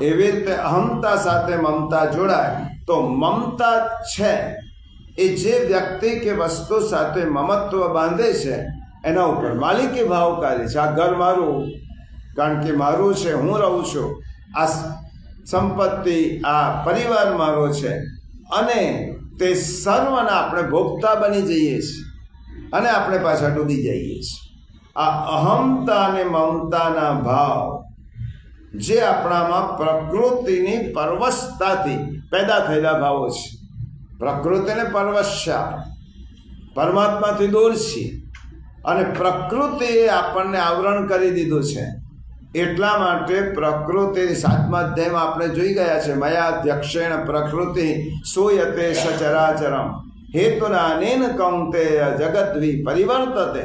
એવી રીતે અહમતા સાથે મમતા જોડાય તો મમતા છે એ જે વ્યક્તિ કે વસ્તુ સાથે મમત્વ બાંધે છે એના ઉપર માલિકી ભાવ કાર્ય છે. આ ઘર મારું કારણ કે મારું છે, હું રહું છું. આ સંપત્તિ, આ પરિવાર મારો છે અને તે સર્વના આપણે ભોગતા બની જઈએ છીએ અને આપણે પાછા ડૂબી જઈએ છીએ. આ અહમતા અને મમતાના ભાવ જે આપણામાં પ્રકૃતિની પરવશતાથી પેદા થયેલા ભાવો છે. પ્રકૃતિને પરવશ છે, પરમાત્માથી દૂર છીએ અને પ્રકૃતિએ આપણને આવરણ કરી દીધું છે. એટલા માટે પ્રકૃતિ 7મા અધ્યાયમાં આપણે જોઈ ગયા છે, મયા અધ્યક્ષેણ પ્રકૃતિ સૂયતે સચરાચરમ હેતુના અનેન કૌંતેય જગદ્વી પરિવર્તતે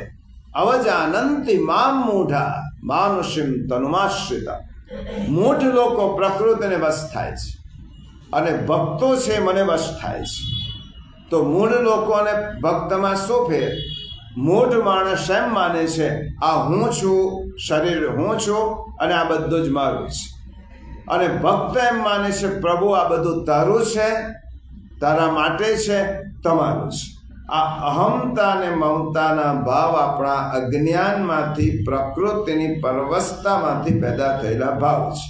અવજાનંતિ મામ મૂઢા માનુષીમ તનુમાશ્રિતા. મૂઢ લોકો પ્રકૃતિને વશ થાય છે અને ભક્તો છે મને વશ થાય છે. તો મૂઢ લોકો અને ભક્તમાં શું ફેર? મૂઢ માણસ એમ માને છે આ હું છું, શરીર હું છું અને આ બધું જ મારું છે. અને ભક્ત એમ માને છે પ્રભુ આ બધું તારું છે, તારા માટે છે, તમારું છે. આ અહમતા અને મમતાના ભાવ આપણા અજ્ઞાનમાંથી, પ્રકૃતિની પરવશતામાંથી પેદા થયેલા ભાવ છે.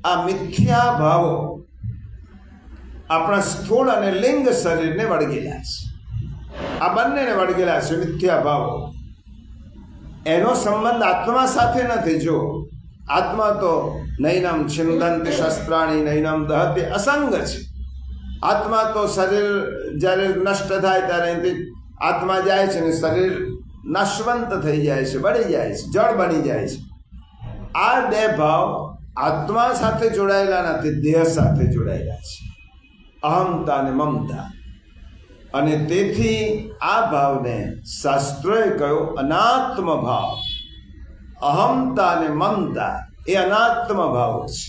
આ મિથ્યા ભાવો આપણા સ્થૂળ અને લિંગ શરીરને વળગેલા છે. આ બંનેને વળગેલા છે મિથ્યા ભાવો. એનો સંબંધ આત્મા સાથે નથી. જો આત્મા તો નૈનમ છિંદંતિ શસ્ત્રાણી નૈનમ દહતે અસંગ છે. આત્મા તો શરીર જ્યારે નષ્ટ થાય ત્યારે એથી આત્મા જાય છે ને શરીર નાશવંત થઈ જાય છે, બળી જાય છે, જળ બની જાય છે. આ બે ભાવ આત્મા સાથે જોડાયેલા નથી, દેહ સાથે જોડાયેલા છે, અહમતા અને મમતા. અને તેથી આ ભાવને શાસ્ત્રોએ કહ્યું અનાત્મ ભાવ. અહમતા અને મમતા એ અનાત્મ ભાવો છે,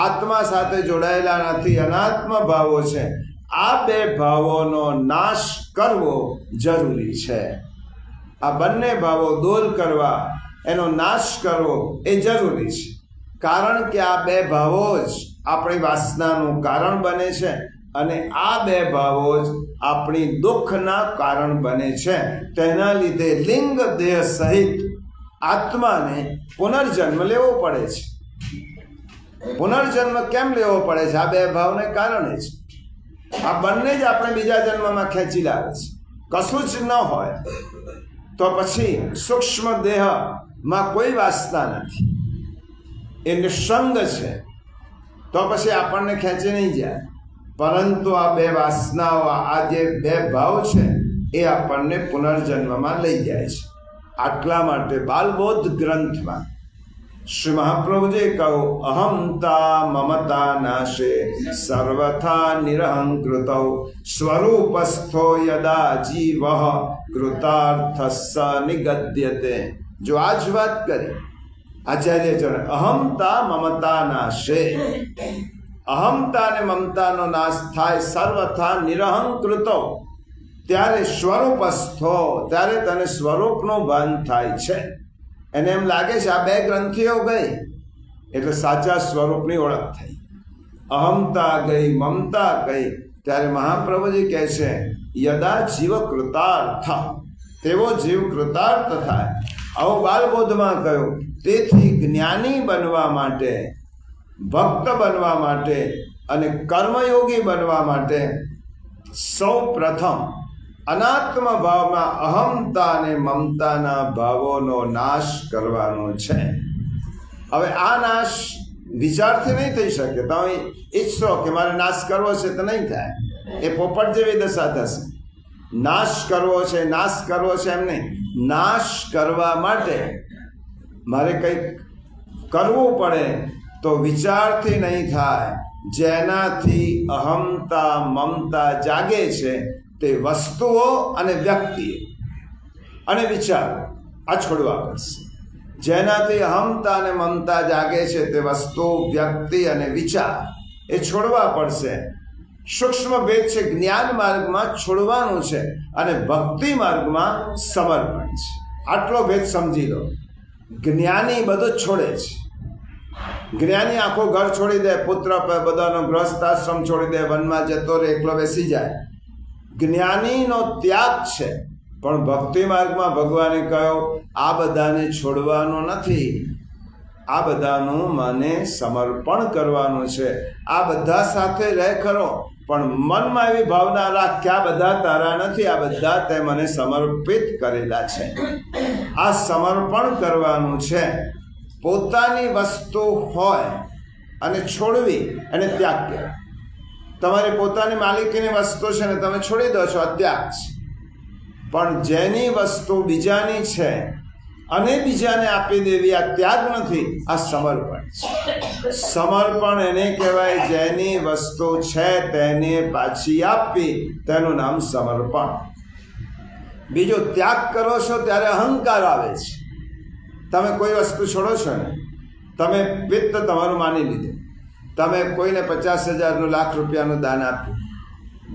આત્મા સાથે જોડાયેલા નથી, અનાત્મ ભાવો છે. આ બે ભાવોનો નાશ કરવો જરૂરી છે. આ બંને ભાવો દૂર કરવા, એનો નાશ કરવો એ જરૂરી છે. કારણ કે આ બે ભાવો જ આપણી વાસનાનું કારણ બને છે અને આ બે ભાવો જ આપણી દુઃખના કારણ બને છે. તેના લીધે લિંગ દેહ સહિત આત્માને પુનર્જન્મ લેવો પડે છે. પુનર્જન્મ કેમ લેવો પડે છે? આ બે ભાવને કારણે જ. આ બંને જ આપણે બીજા જન્મમાં ખેંચી લાવે છે. કશું જ ન હોય તો પછી સૂક્ષ્મ દેહમાં કોઈ વાસના નથી, એ નિસંગ છે, તો પછી આપણને ખેંચી નહીં જાય. પરંતુ આ બે વાસનાઓ, આ જે બે ભાવ છે એ આપણને પુનર્જન્મમાં લઈ જાય છે. આટલા માટે બાલબોધ ગ્રંથમાં શ્રી મહાપ્રભુજીએ કહ્યું અહમતા મમતા નાશે સર્વથા નિરહંકૃતૌ સ્વરૂપસ્થો યદા જીવ કૃતાર્થસ્સ નિગદ્યતે. જો આ જ વાત કરી આચાર્યજન, અહમતા મમતા નાશે. અહમતા અને મમતાનો નાશ થાય સર્વથા નિરહંકૃતો, ત્યારે સ્વરૂપસ્થો, ત્યારે તને સ્વરૂપનું ભાન થાય છે. એને એમ લાગે છે આ બે ગ્રંથિઓ ગઈ એટલે સાચા સ્વરૂપની ઓળખ થઈ. અહમતા ગઈ, મમતા ગઈ, ત્યારે મહાપ્રભુજી કહે છે યદા જીવ કૃતાર્થ, તેવો જીવ કૃતાર્થ થાય. આવું બાલબોધમાં કહ્યું. તેથી જ્ઞાની બનવા માટે, ભક્ત બનવા માટે અને કર્મયોગી બનવા માટે સૌ પ્રથમ અનાત્મ ભાવમાં અહમતા અને મમતાના ભાવોનો નાશ કરવાનો છે. હવે આ નાશ વિચારથી નહીં થઈ શકે. તમે ઈચ્છો કે મારે નાશ કરવો છે તો નહીં થાય, એ પોપટ જેવી દશા થશે. નાશ કરવો છે, નાશ કરવો છે એમ નહીં. નાશ કરવા માટે મારે કંઈક કરવું પડે તો વિચારથી નહીં થાય. જેનાથી અહમતા મમતા જાગે છે તે વસ્તુઓ અને વ્યક્તિઓ અને વિચારો આ છોડવા પડશે. જેનાથી અહમતા અને મમતા જાગે છે તે વસ્તુ, વ્યક્તિ અને વિચાર એ છોડવા પડશે. સૂક્ષ્મ ભેદ છે. જ્ઞાન માર્ગમાં છોડવાનું છે અને ભક્તિ માર્ગમાં સમર્પણ છે. આટલો ભેદ સમજી લો. જ્ઞાની બધું છોડે છે. જ્ઞાની આખું ઘર છોડી દે, પુત્ર બધાનો ગૃહસ્થાશ્રમ છોડી દે, વનમાં જતો રહે, એકલો બેસી જાય. જ્ઞાનીનો ત્યાગ છે. પણ ભક્તિ માર્ગમાં ભગવાને કહ્યું આ બધાને છોડવાનો નથી, આ બધાનું મને સમર્પણ કરવાનું છે. આ બધા સાથે રહે ખરો, પણ મનમાં એવી ભાવના રાખ કે આ બધા તારા નથી, આ બધા તે મને સમર્પિત કરેલા છે. આ સમર્પણ કરવાનું છે. પોતાની વસ્તુ હોય અને છોડવી અને ત્યાગ કહેવાય. તમારી પોતાની માલિકીની વસ્તુ છે ને તમે છોડી દો છો, આ ત્યાગ છે. પણ જેની વસ્તુ બીજાની છે અને બીજાને આપી દેવી, આ ત્યાગ નથી, આ સમર્પણ છે. સમર્પણ એને કહેવાય જેની વસ્તુ છે તેને પાછી આપવી, તેનું નામ સમર્પણ. બીજો ત્યાગ કરો છો ત્યારે અહંકાર આવે છે. તમે કોઈ વસ્તુ છોડો છો ને, તમે વિત્ત તમારું માની લીધું, તમે કોઈને 50,000 લાખ રૂપિયાનું દાન આપ્યું.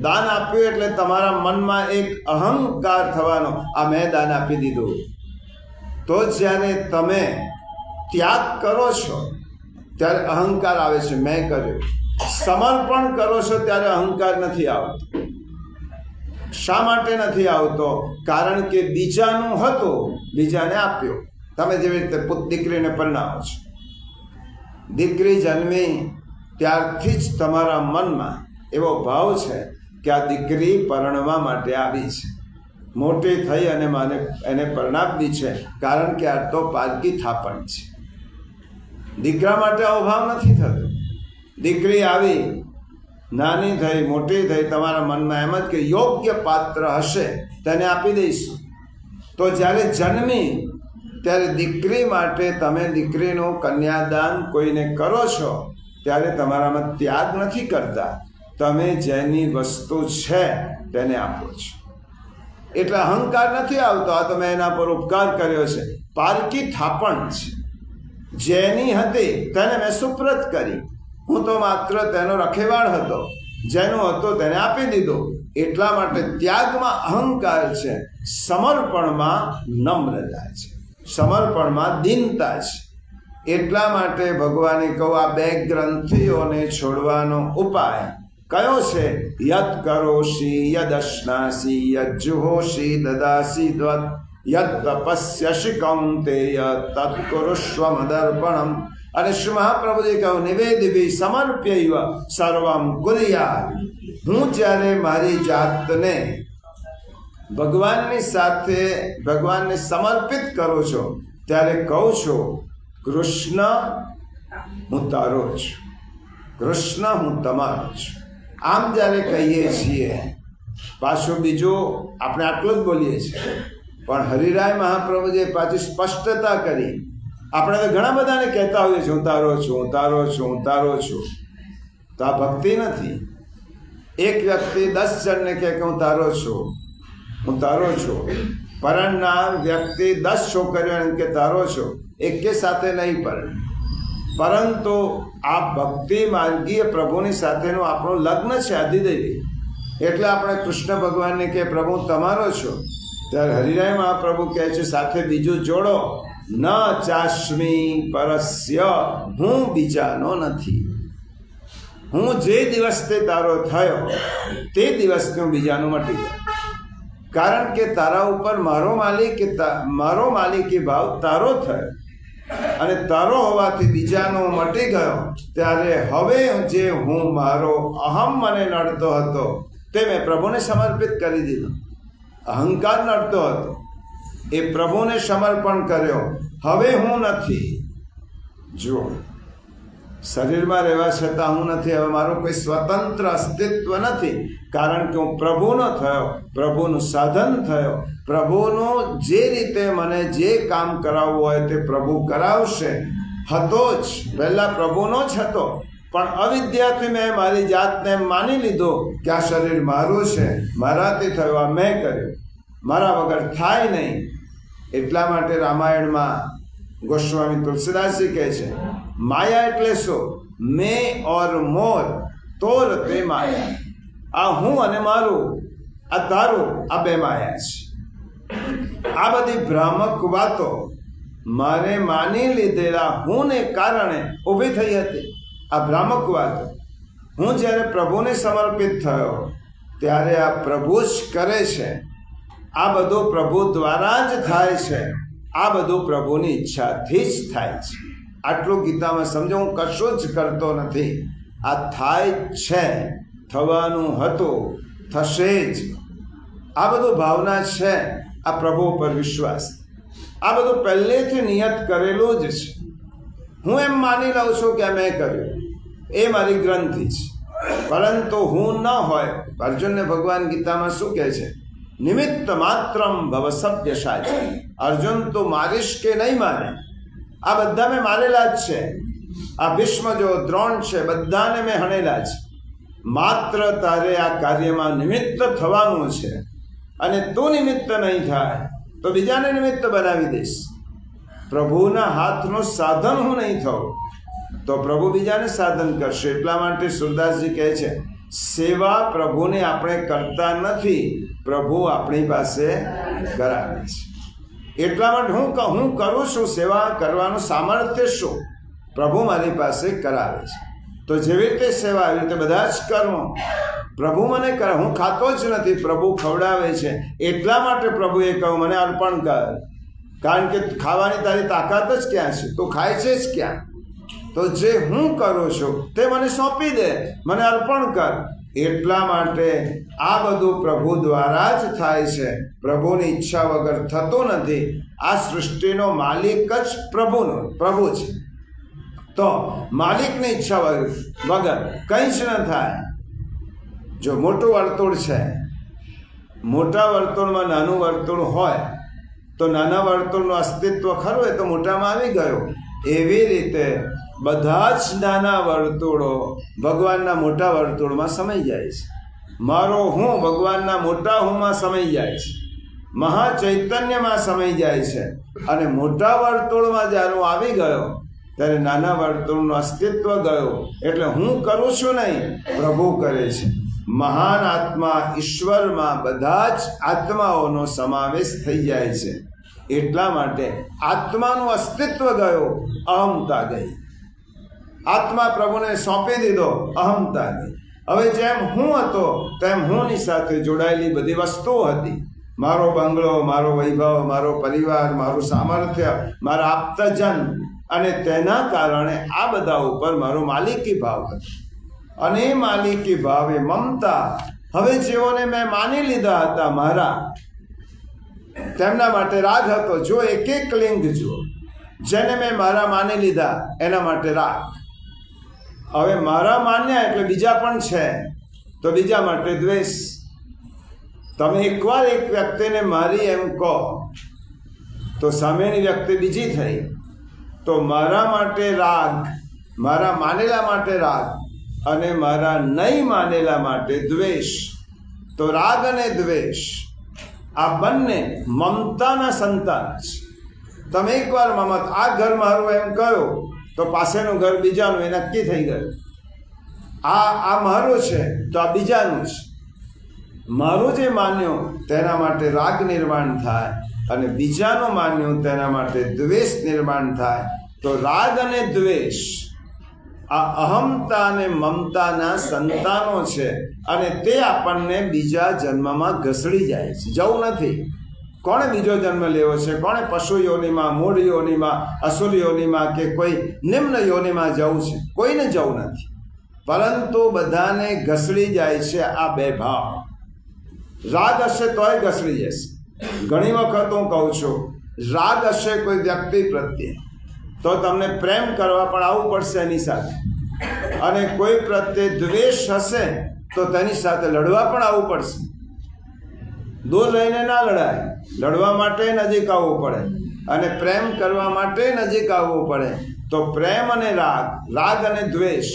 દાન આપ્યું એટલે તમારા મનમાં એક અહંકાર થવાનો, આ મેં દાન આપી દીધું. તો જ્યારે તમે ત્યાગ કરો છો ત્યારે અહંકાર આવે છે, મેં કર્યું. સમર્પણ કરો છો ત્યારે અહંકાર નથી આવતો. શા માટે નથી આવતો? કારણ કે બીજાનું હતું, બીજાને આપ્યું. તમે જેવી રીતે દીકરીને પરણાવો છો, દીકરી જન્મી ત્યારથી જ તમારા મનમાં એવો ભાવ છે કે આ દીકરી પરણવા માટે આવી છે, મોટી થઈ અને મને એને પરણાવવી છે, કારણ કે આ તો પારકી થાપણ છે. દીકરા માટે આવો ભાવ નથી થતો. દીકરી આવી, નાની થઈ, મોટી થઈ, તમારા મનમાં એમ જ કે યોગ્ય પાત્ર હશે તેને આપી દઈશું. તો જ્યારે જન્મી ત્યારે દીકરી માટે તમે દીકરીનું કન્યાદાન કોઈને કરો છો ત્યારે તમારામાં ત્યાગ નથી કરતા, તમે જેની વસ્તુ છે તેને આપો છો. એટલે અહંકાર નથી આવતો, આ તો મેં એના પર ઉપકાર કર્યો છે. પારકી થાપણ છે. જેની હતી તેને મેં સુપ્રત કરી, હું તો માત્ર તેનો રખેવાળ હતો, જેનો હતો તેને આપી દીધો. એટલા માટે ત્યાગમાં અહંકાર છે, સમર્પણમાં નમ્રતા છે, સમર્પણમાં દીનતા છે. એટલા માટે ભગવાને કહું આ 2 ગ્રંથિઓને છોડવાનો ઉપાય કયો છે? યદ કરોષી યદશ્નાસી યજ્જુહોષી દદાસી દ્વત યદ તપસ્યસી કૌંતેય તત્કુરુષ્વ મદર્પણમ. અને શ્રી મહાપ્રભુજી કહ્યું નિવેદિભિ સમર્પ્યૈવ સર્વમ કુર્યાત. હું જ્યારે મારી જાતને ભગવાનની સાથે ભગવાનને સમર્પિત કરું છું ત્યારે કહું છું કૃષ્ણ હું તારો છું, કૃષ્ણ હું તમારો છું. આમ જ્યારે કહીએ છીએ, પાછું બીજું આપણે આટલું જ બોલીએ છીએ, પણ હરિરાય મહાપ્રભુજીએ પાછી સ્પષ્ટતા કરી. આપણે તો ઘણા બધાને કહેતા હોઈએ છીએ હું તારો છું, હું તારો છું, હું તારો છું. તો આ ભક્તિ નથી. એક વ્યક્તિ 10 જણને કહે કે હું તારો છું, હું તારો છું. પરણનાર વ્યક્તિ 10 છોકરીઓને કે તારો છો, એકે સાથે નહીં પરણે. પરંતુ આ ભક્તિ માર્ગીય પ્રભુની સાથેનું આપણું લગ્ન છે આદિદેવી. એટલે આપણે કૃષ્ણ ભગવાનને કે પ્રભુ તમારો છો, ત્યારે હરિરાય મહાપ્રભુ કહે છે સાથે બીજું જોડો, ન ચાસ્મી પરસ્ય, હું બીજાનો નથી. હું જે દિવસથી તારો થયો તે દિવસથી હું બીજાનો મટી ગયો. કારણ કે તારા ઉપર મારો માલિકી ભાવ તારો થયો અને તારો હોવાથી બીજાનો મટી ગયો. ત્યારે હવે જે હું મારો અહમ મને નડતો હતો તે મેં પ્રભુને સમર્પિત કરી દીધો. અહંકાર નડતો હતો એ પ્રભુને સમર્પણ કર્યો. હવે હું નથી. જુઓ, શરીરમાં રહેવા છતાં હું નથી. હવે મારું કોઈ સ્વતંત્ર અસ્તિત્વ નથી, કારણ કે હું પ્રભુનો થયો, પ્રભુનું સાધન થયો. પ્રભુનું જે રીતે મને જે કામ કરાવવું હોય તે પ્રભુ કરાવશે. હતો જ, પહેલાં પ્રભુનો જ હતો, પણ અવિદ્યાથી મેં મારી જાતને માની લીધો કે આ શરીર મારું છે, મારાથી થયું, આ મેં કર્યું, મારા વગર થાય નહીં. એટલા માટે રામાયણમાં ગોસ્વામી તુલસીદાસજી કહે છે માયા એટલે શું? મેં ઓર મોર તોર તે માયા. આ હું અને મારું, આ તારું, આ બે માયા છે. આ બધી ભ્રામક વાતો મારે માની લીધેલા હું ને કારણે ઊભી થઈ હતી. આ ભ્રામક વાતો હું જ્યારે પ્રભુને સમર્પિત થયો ત્યારે આ પ્રભુ જ કરે છે. આ બધું પ્રભુ દ્વારા જ થાય છે. આ બધું પ્રભુની ઈચ્છાથી જ થાય છે. આટલું ગીતામાં સમજો. હું કશું જ કરતો નથી. આ થાય છે, થવાનું હતું, થશે જ. આ બધું ભાવના છે. આ પ્રભુ ઉપર વિશ્વાસ, આ બધું પહેલેથી નિયત કરેલું જ છે. હું એમ માની લઉં છું કે મેં કર્યું, એ મારી ગ્રંથિ છે. પરંતુ હું ન હોય. અર્જુનને ભગવાન ગીતામાં શું કહે છે? નિમિત્ત માત્રમ ભવ સભ્યસાચી. અર્જુન તું મારીશ કે નહીં મારે? આ બધા મેં મારેલા જ છે. આ ભીષ્મ જો દ્રોણ છે, બધાને મેં હણેલા છે. માત્ર તારે આ કાર્યમાં નિમિત્ત થવાનું છે. અને તું નિમિત્ત નહીં થાય તો બીજાને નિમિત્ત બનાવી દઈશ. પ્રભુના હાથનું સાધન હું નહીં થઉં તો પ્રભુ બીજાને સાધન કરશે. એટલા માટે સુરદાસજી કહે છે સેવા પ્રભુને આપણે કરતા નથી, પ્રભુ આપણી પાસે કરાવે છે. એટલા માટે હું કરું છું. સેવા કરવાનું સામર્થ્ય શું? પ્રભુ મારી પાસે કરાવે છે. તો જેવી રીતે સેવા એવી રીતે બધા જ કર્મો પ્રભુ મને કરે. હું ખાતો જ નથી, પ્રભુ ખવડાવે છે. એટલા માટે પ્રભુએ કહ્યું મને અર્પણ કર. કારણ કે ખાવાની તારી તાકાત જ ક્યાં છે? તું ખાય છે જ ક્યાં? તો જે હું કરું છું તે મને સોંપી દે, મને અર્પણ કર. એટલા માટે આ બધું પ્રભુ દ્વારા જ થાય છે. પ્રભુની ઈચ્છા વગર થતું નથી. આ સૃષ્ટિનો માલિક જ પ્રભુ છે. તો માલિકની ઈચ્છા વગર કંઈ જ ન થાય. જો મોટું વર્તુળ છે, મોટા વર્તુળમાં નાનું વર્તુળ હોય તો નાના વર્તુળનું અસ્તિત્વ ખરું એ તો મોટામાં આવી ગયું. એવી રીતે બધા જ નાના વર્તુળો ભગવાનના મોટા વર્તુળમાં સમાઈ જાય છે. મારો હું ભગવાનના મોટા હુંમાં સમાઈ જાય છે. મહાચૈતન્યમાં સમાઈ જાય છે. અને મોટા વર્તુળમાં જ્યારે હું આવી ગયો ત્યારે નાના વર્તુળનું અસ્તિત્વ ગયું. એટલે હું કરું છું નહીં, પ્રભુ કરે છે. મહાન આત્મા ઈશ્વરમાં બધા જ આત્માઓનો સમાવેશ થઈ જાય છે. એટલા માટે આત્માનું અસ્તિત્વ ગયું, અહમતા ગઈ. આત્મા પ્રભુને સોંપી દીધો, અહમતા ગઈ. હવે જેમ હું હતો તેમ હુંની સાથે જોડાયેલી બધી વસ્તુઓ હતી. મારો બંગલો, મારો વૈભવ, મારો પરિવાર, મારું સામર્થ્ય, મારા આપ્તજન, અને તેના કારણે આ બધા ઉપર મારો માલિકી ભાવ હતો. અને એ માલિકી ભાવ, એ મમતા, હવે જેઓને મેં માની લીધા હતા મારા, તેમના માટે રાગ હતો. જો એક એક લિંગ જો જેને મેં મારા માની લીધા એના માટે રાગ. હવે મારા માન્યા એટલે બીજા પણ છે તો બીજા માટે દ્વેષ. તમે એકવાર એક વ્યક્તિને મારી એમ કહો તો સામેની વ્યક્તિ બીજી થઈ તો મારા માટે રાગ, મારા માનેલા માટે રાગ અને મારા નહીં માનેલા માટે દ્વેષ. તો રાગ અને દ્વેષ આ બંને મમતાના સંતાન છે. તમે એકવાર મમત આ ઘર મારું એમ કહ્યું તો પાસેનું ઘર બીજાનું એ નક્કી થઈ ગયું. આ મારું છે તો આ બીજાનું છે. મારું જે માન્યું તેના માટે રાગ નિર્માણ થાય અને બીજાનું માન્યું તેના માટે દ્વેષ નિર્માણ થાય. તો રાગ અને દ્વેષ આ અહમતા અને મમતાના સંતાનો છે અને તે આપણને બીજા જન્મમાં ઘસડી જાય છે. જવું નથી. કોણે બીજો જન્મ લેવો છે? કોણે પશુ યોનિમાં, મૂળ યોનિમાં, અસુર યોનિમાં કે કોઈ નિમ્ન યોનિમાં જવું છે? કોઈને જવું નથી. પરંતુ બધાને ઘસડી જાય છે આ બે ભાવ. રાગ હશે તોય ઘસડી જશે. ઘણી વખત હું કહું છું રાગ હશે કોઈ વ્યક્તિ પ્રત્યે તો તમને પ્રેમ કરવા પણ આવવું પડશે એની સાથે. અને કોઈ પ્રત્યે દ્વેષ હશે તો તેની સાથે લડવા પણ આવવું પડશે. દૂર રહીને ના લડાય. લડવા માટે નજીક આવવું પડે અને પ્રેમ કરવા માટે નજીક આવવું પડે. તો પ્રેમ અને રાગ, રાગ અને દ્વેષ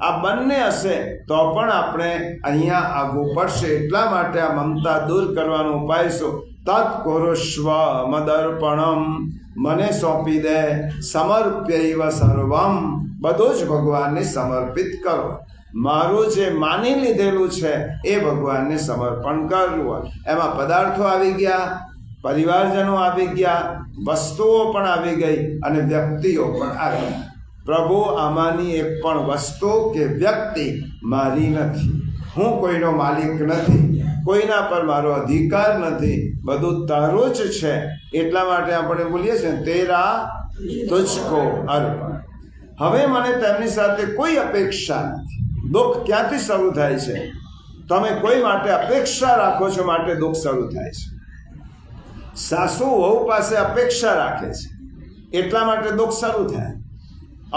આ બંને હશે તો પણ આપણે અહીંયા આવવું પડશે. એટલા માટે આ મમતા દૂર કરવાનો ઉપાય શું? તત્કુરુષ્વ મદર્પણમ મને સોંપી દે. સમર્પ્યૈવ સર્વમ, બધું જ ભગવાનને સમર્પિત કરો. મારું જે માની લીધેલું છે એ ભગવાનને સમર્પણ કરવું. એમાં પદાર્થો આવી ગયા, પરિવારજનો આવી ગયા, વસ્તુઓ પણ આવી ગઈ અને વ્યક્તિઓ પણ આવી. પ્રભુ, આમાંની એક પણ વસ્તુ કે વ્યક્તિ મારી નથી. હું કોઈનો માલિક નથી, કોઈના પર મારો અધિકાર નથી, બધું તારું જ છે. એટલા માટે આપણે બોલીએ છીએ તેરા તુજકો અર્પણ. હવે મને તેમની સાથે કોઈ અપેક્ષા નથી. દુઃખ ક્યાંથી શરૂ થાય છે? તમે કોઈ માટે અપેક્ષા રાખો છો માટે દુઃખ શરૂ થાય છે. સાસુ વહુ પાસે અપેક્ષા રાખે છે એટલા માટે દુઃખ શરૂ થાય.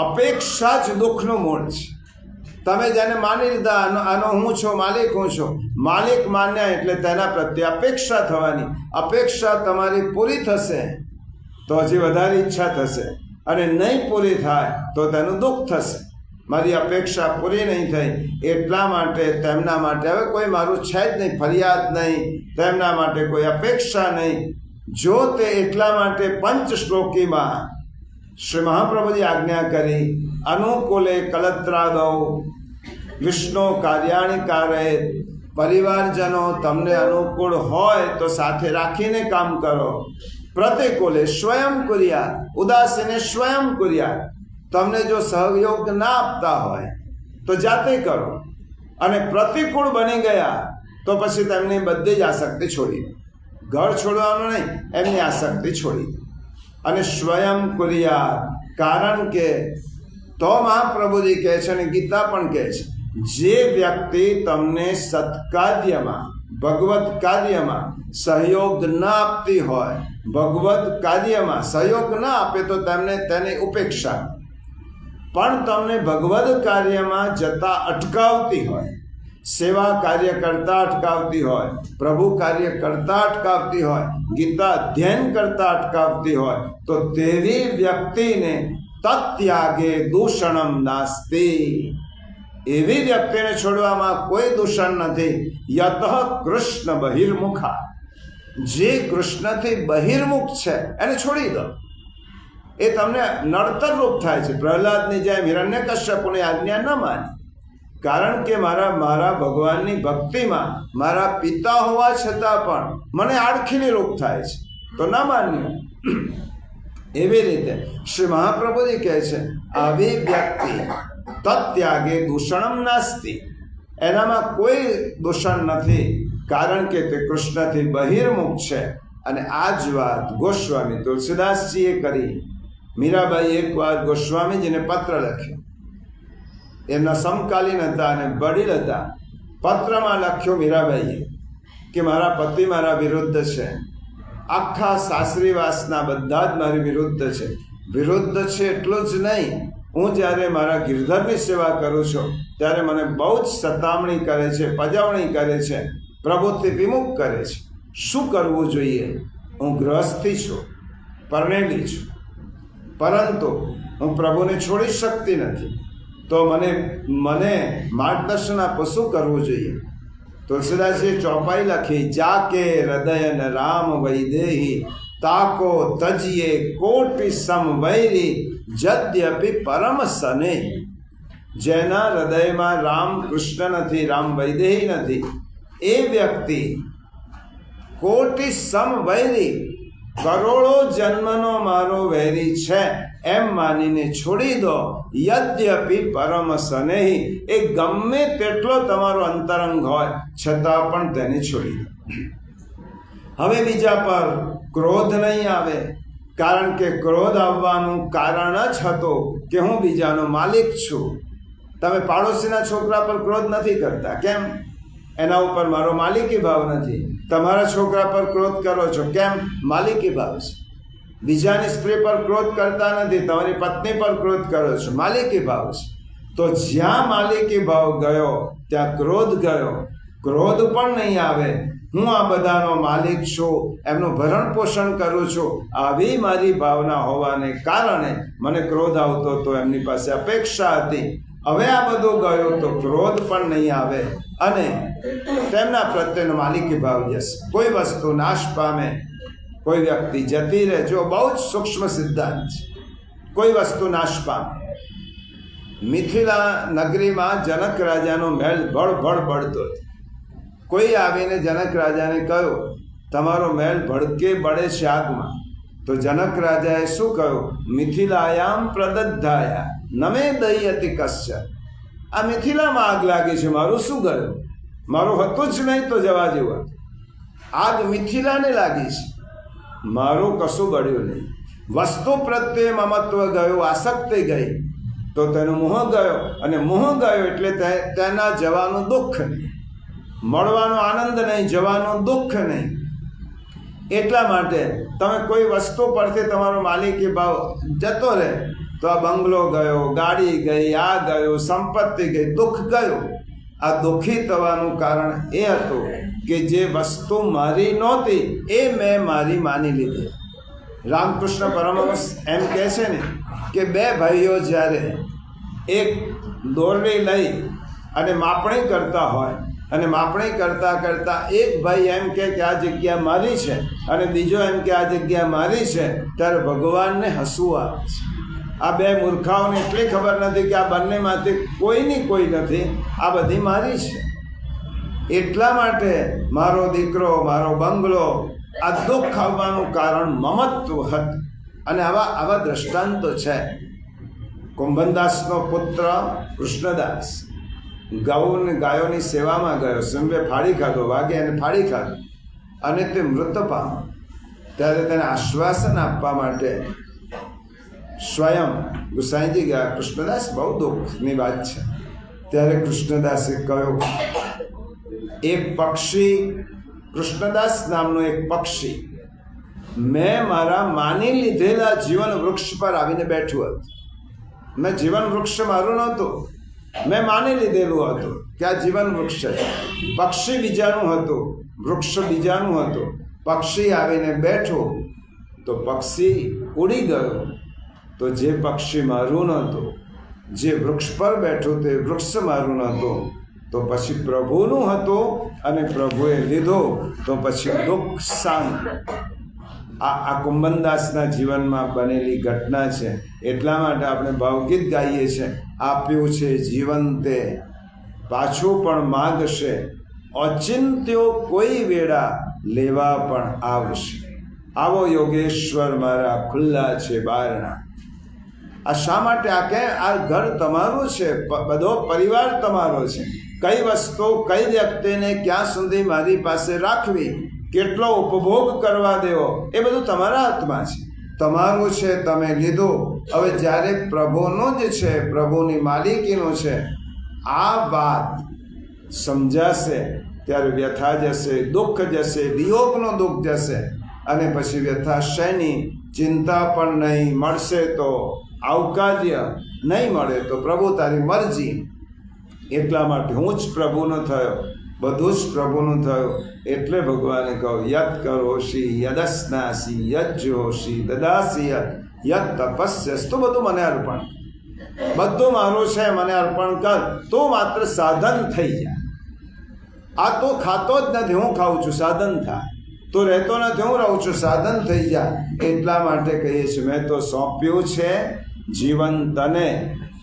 અપેક્ષા જ દુઃખનું મૂળ છે. તમે જેને માની લીધા આનો હું છું, માલિક હું છું, માલિક માન્યા એટલે તેના પ્રત્યે અપેક્ષા થવાની. અપેક્ષા તમારી પૂરી થશે તો હજી વધારે ઈચ્છા થશે, અને નહીં પૂરી થાય તો તેનું દુઃખ થશે. મારી અપેક્ષા પૂરી નહીં થઈ એટલા માટે તેમના માટે હવે કોઈ મારું છે જ નહીં, ફરિયાદ નહીં, તેમના માટે કોઈ અપેક્ષા નહીં. જો તે એટલા માટે પંચ શ્લોકીમાં શ્રી મહાપ્રભુજી આજ્ઞા કરી, અનુકૂલે કલત્રાદૌ વિષ્ણુ કાર્યાણી કારે. પરિવારજનો તમને અનુકૂળ હોય તો સાથે રાખીને કામ કરો. પ્રતિકૂલે સ્વયં કુર્યાત, ઉદાસીને સ્વયં કુર્યાત. તમને જો સહયોગ ના આપતા હોય તો જાતે કરો. અને પ્રતિકૂળ બની ગયા તો પછી તેમની બધી જ આસક્તિ છોડી દો. ઘર છોડવાનું નહીં, એમની આસક્તિ છોડી દો. અને સ્વયં કુર્યાત, કારણ કે તો મહાપ્રભુજી કહે છે અને ગીતા પણ કહે છે, જે વ્યક્તિ તમને સત્કાર્યમાં, ભગવત કાર્યમાં સહયોગ ના આપતી હોય, ભગવત કાર્યમાં સહયોગ ના આપે તો તેની ઉપેક્ષા, પણ તમને ભગવદ કાર્યમાં જતા અટકાવતી હોય, સેવા કાર્ય કરતા અટકાવતી હોય, પ્રભુ કાર્ય કરતા અટકાવતી હોય, ગીતા અધ્યયન કરતા અટકાવતી હોય, તો તેવી વ્યક્તિને તત્યાગે દૂષણમ નાસ્તિ. એવી વ્યક્તિને છોડવામાં કોઈ દૂષણ નથી. યતઃ કૃષ્ણ બહિર્મુખા, જે કૃષ્ણથી બહિર્મુખ છે એને છોડી દો. એ તમને નડતર રૂપ થાય છે. પ્રહલાદની જેમ હિરણ્યકશ્યપુની આજ્ઞા ન માની, કારણ કે મારા ભગવાનની ભક્તિમાં મારા પિતા હોવા છતાં પણ મને આડખીલી રૂપ થાય છે તો ના માન્યું. એવી રીતે શ્રી મહાપ્રભુજી કહે છે, આવી વ્યક્તિ તત્યાગે દૂષણમ નાસ્તિ, એનામાં કોઈ દૂષણ નથી, કારણ કે તે કૃષ્ણથી બહિર્મુખ છે. અને આ જ વાત ગોસ્વામી તુલસીદાસજીએ કરી. મીરાબાઈ એક વાર ગોસ્વામીજીને પત્ર લખ્યો. એમના સમકાલીન હતા અને વડીલ હતા. પત્રમાં લખ્યો મીરાબાઈએ કે મારા પતિ મારા વિરુદ્ધ છે, આખા સાસરીવાસના બધા જ મારી વિરુદ્ધ છે. વિરુદ્ધ છે એટલું જ નહીં, હું જ્યારે મારા ગિરધરની સેવા કરું છું ત્યારે મને બહુ જ સતામણી કરે છે, પજવણી કરે છે, પ્રભુથી વિમુખ કરે છે. શું કરવું જોઈએ? હું ગૃહસ્થી છું, પરણેલી છું, પરંતુ હું પ્રભુને છોડી શકતી નથી. તો મને માર્ગદર્શન આપો, શું કરવું જોઈએ? તુલસીદાસજીએ ચોપાઈ લખી, જાકે હૃદય ન રામ વૈદેહી, તાકો તજીએ કોટિ સમવૈરી, જદ્યપિ પરમ સને. જેના હૃદયમાં રામ કૃષ્ણ નથી, રામ વૈદેહી નથી, એ વ્યક્તિ કોટિ સમવૈરી, કરોડો જન્મનો મારો વૈરી છે એમ માનીને છોડી દો. યદ્યપિ પરમ સ્નેહી, એ ગમે તેટલો તમારો અંતરંગ હોય છતાં પણ તેને છોડી દો. હવે બીજા પર ક્રોધ નહીં આવે, કારણ કે ક્રોધ આવવાનું કારણ જ હતો કે હું બીજાનો માલિક છું. તમે પાડોશીના છોકરા પર ક્રોધ નથી કરતા, કેમ? એના ઉપર મારો માલિકી ભાવ નથી. તમારા છોકરા પર ક્રોધ કરો છો, કેમ? માલિકી ભાવ છે. બીજાની સ્ત્રી પર ક્રોધ કરતા નથી, તમારી પત્ની પર ક્રોધ કરો છો, માલિકી ભાવ છે. તો જ્યાં માલિકી ભાવ ગયો ત્યાં ક્રોધ ગયો. ક્રોધ પણ નહીં આવે. હું આ બધાનો માલિક છું, એમનું ભરણ પોષણ કરું છું, આવી મારી ભાવના હોવાને કારણે મને ક્રોધ આવતો તો એમની પાસે અપેક્ષા હતી. હવે આ બધું ગયું તો ક્રોધ પણ નહીં આવે અને તેમના પ્રત્યેનો માલિકી ભાવ જશે. કોઈ વસ્તુ નાશ પામે કોઈ વ્યક્તિ જતી રહે, જો બહુ જ સૂક્ષ્મ સિદ્ધાંત છે, કોઈ વસ્તુ નાશ પામે. મિથિલા નગરીમાં જનક રાજાનો મહેલ ભળ બળતો હતો. કોઈ આવીને જનક રાજાને કહ્યું, તમારો મહેલ ભડકે બળે છે આગમાં. તો જનક રાજાએ શું કહ્યું? મિથિલાયામ પ્રદદ્ધાયા નમે દય્યતિ કશ્ય. આ મિથિલામાં આગ લાગી છે, મારું શું ગયું? મારું હતું જ નહીં તો જવા જેવું. આગ મિથિલાને લાગી છે, મારું કશું બળ્યું નહીં. વસ્તુ પ્રત્યે મમત્વ ગયું, આસક્તિ ગઈ, તો તેનો મોહ ગયો, અને મોહ ગયો એટલે તેના જવાનું દુઃખ નહીં, મળવાનો આનંદ નહીં, જવાનું દુઃખ નહીં. એટલા માટે તમે કોઈ વસ્તુ પરથી તમારો માલિકી ભાવ જતો રહે તો આ બંગલો ગયો, ગાડી ગઈ, આ ગયો, સંપત્તિ ગઈ, દુઃખ ગયું. આ દુઃખી થવાનું કારણ એ હતું કે જે વસ્તુ મારી નહોતી એ મેં મારી માની લીધી. રામકૃષ્ણ પરમહંસ એમ કહે છે ને કે બે ભાઈઓ જ્યારે એક દોરડી લઈ અને માપણી કરતા હોય, અને માપણી કરતાં કરતાં એક ભાઈ એમ કે આ જગ્યા મારી છે અને બીજો એમ કે આ જગ્યા મારી છે, ત્યારે ભગવાનને હસવું આવે છે. આ બે મૂર્ખાઓને એટલી ખબર નથી કે આ બંનેમાંથી કોઈની કોઈ નથી, આ બધી મારી છે. એટલા માટે મારો દીકરો, મારો બંગલો, આ દુઃખ આવવાનું કારણ મમત્વ હતું. અને આવા દ્રષ્ટાંતો છે. કુંભનદાસનો પુત્ર કૃષ્ણદાસ ગાયોની સેવામાં ગયો, સિંહે ફાડી ખાધો, વાઘે એને ફાડી ખાધો અને તે મૃત પામ્યો. ત્યારે તેને આશ્વાસન આપવા માટે સ્વયં ગુસાઈજી ગયા. કૃષ્ણદાસ બહુ દુઃખની વાત છે. ત્યારે કૃષ્ણદાસે કહ્યું, એક પક્ષી, કૃષ્ણદાસ નામનો એક પક્ષી, મેં મારા માની લીધેલા જીવન વૃક્ષ પર આવીને બેઠું હતું. મેં જીવન વૃક્ષ મારું નહોતું, મેં માની લીધેલું હતું કે આ જીવન વૃક્ષ છે. પક્ષી બીજાનું હતું, વૃક્ષ બીજાનું હતું. પક્ષી આવીને બેઠું તો પક્ષી ઉડી ગયો. તો જે પક્ષી મારું નહોતું, જે વૃક્ષ પર બેઠું તે વૃક્ષ મારું નહોતું, તો પછી પ્રભુનું હતું અને પ્રભુએ લીધો, તો પછી દુઃખ શાંત. આ કુંભનદાસના જીવનમાં બનેલી ઘટના છે. એટલા માટે આપણે ભાવગીત ગાઈએ છીએ, આપ્યું છે જીવન તે પાછું પણ માગશે, અચિંત્યો કોઈ વેળા લેવા પણ આવશે. આવો યોગેશ્વર મારા ખુલ્લા છે બારણા. આ શા માટે? આ ઘર તમારું છે, બધો પરિવાર તમારો છે. કઈ વસ્તુ કઈ વ્યક્તિને ક્યાં સુધી મારી પાસે રાખવી, કેટલો ઉપભોગ કરવા દેવો, એ બધું તમારા હાથમાં છે. તમારું છે, તમે લીધું. હવે જ્યારે પ્રભુનું જ છે, પ્રભુની માલિકીનું છે, આ વાત સમજાશે ત્યારે વ્યથા જશે, દુઃખ જશે, વિયોગનો દુઃખ જશે. અને પછી વ્યથા શેની? ચિંતા પણ નહીં. મળશે તો આવકાર્ય, નહીં મળે તો પ્રભુ તારી મરજી. એટલા માટે હું જ પ્રભુનો થયો, બધું જ પ્રભુનું થયું. એટલે ભગવાને કહ્યું, યત કરોશી યદસ્નાસી યજ્જોશી દદાસી યત તપસ્યસ, તો બધું મને અર્પણ, બધું મારું છે, મને અર્પણ કર. તો માત્ર સાધન થઈ જાય. આ તો ખાતો જ નથી, હું ખાઉં છું, સાધન થાય. તો રહેતો નથી, હું રહું છું, સાધન થઈ જાય. એટલા માટે કહીએ છીએ, મેં તો સોંપ્યું છે જીવન તને,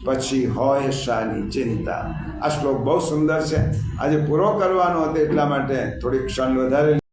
પછી હોય શાની ચિંતા. આ શ્લોક બહુ સુંદર છે. આજે પૂરો કરવાનો હતો, એટલા માટે થોડી ક્ષણ વધારે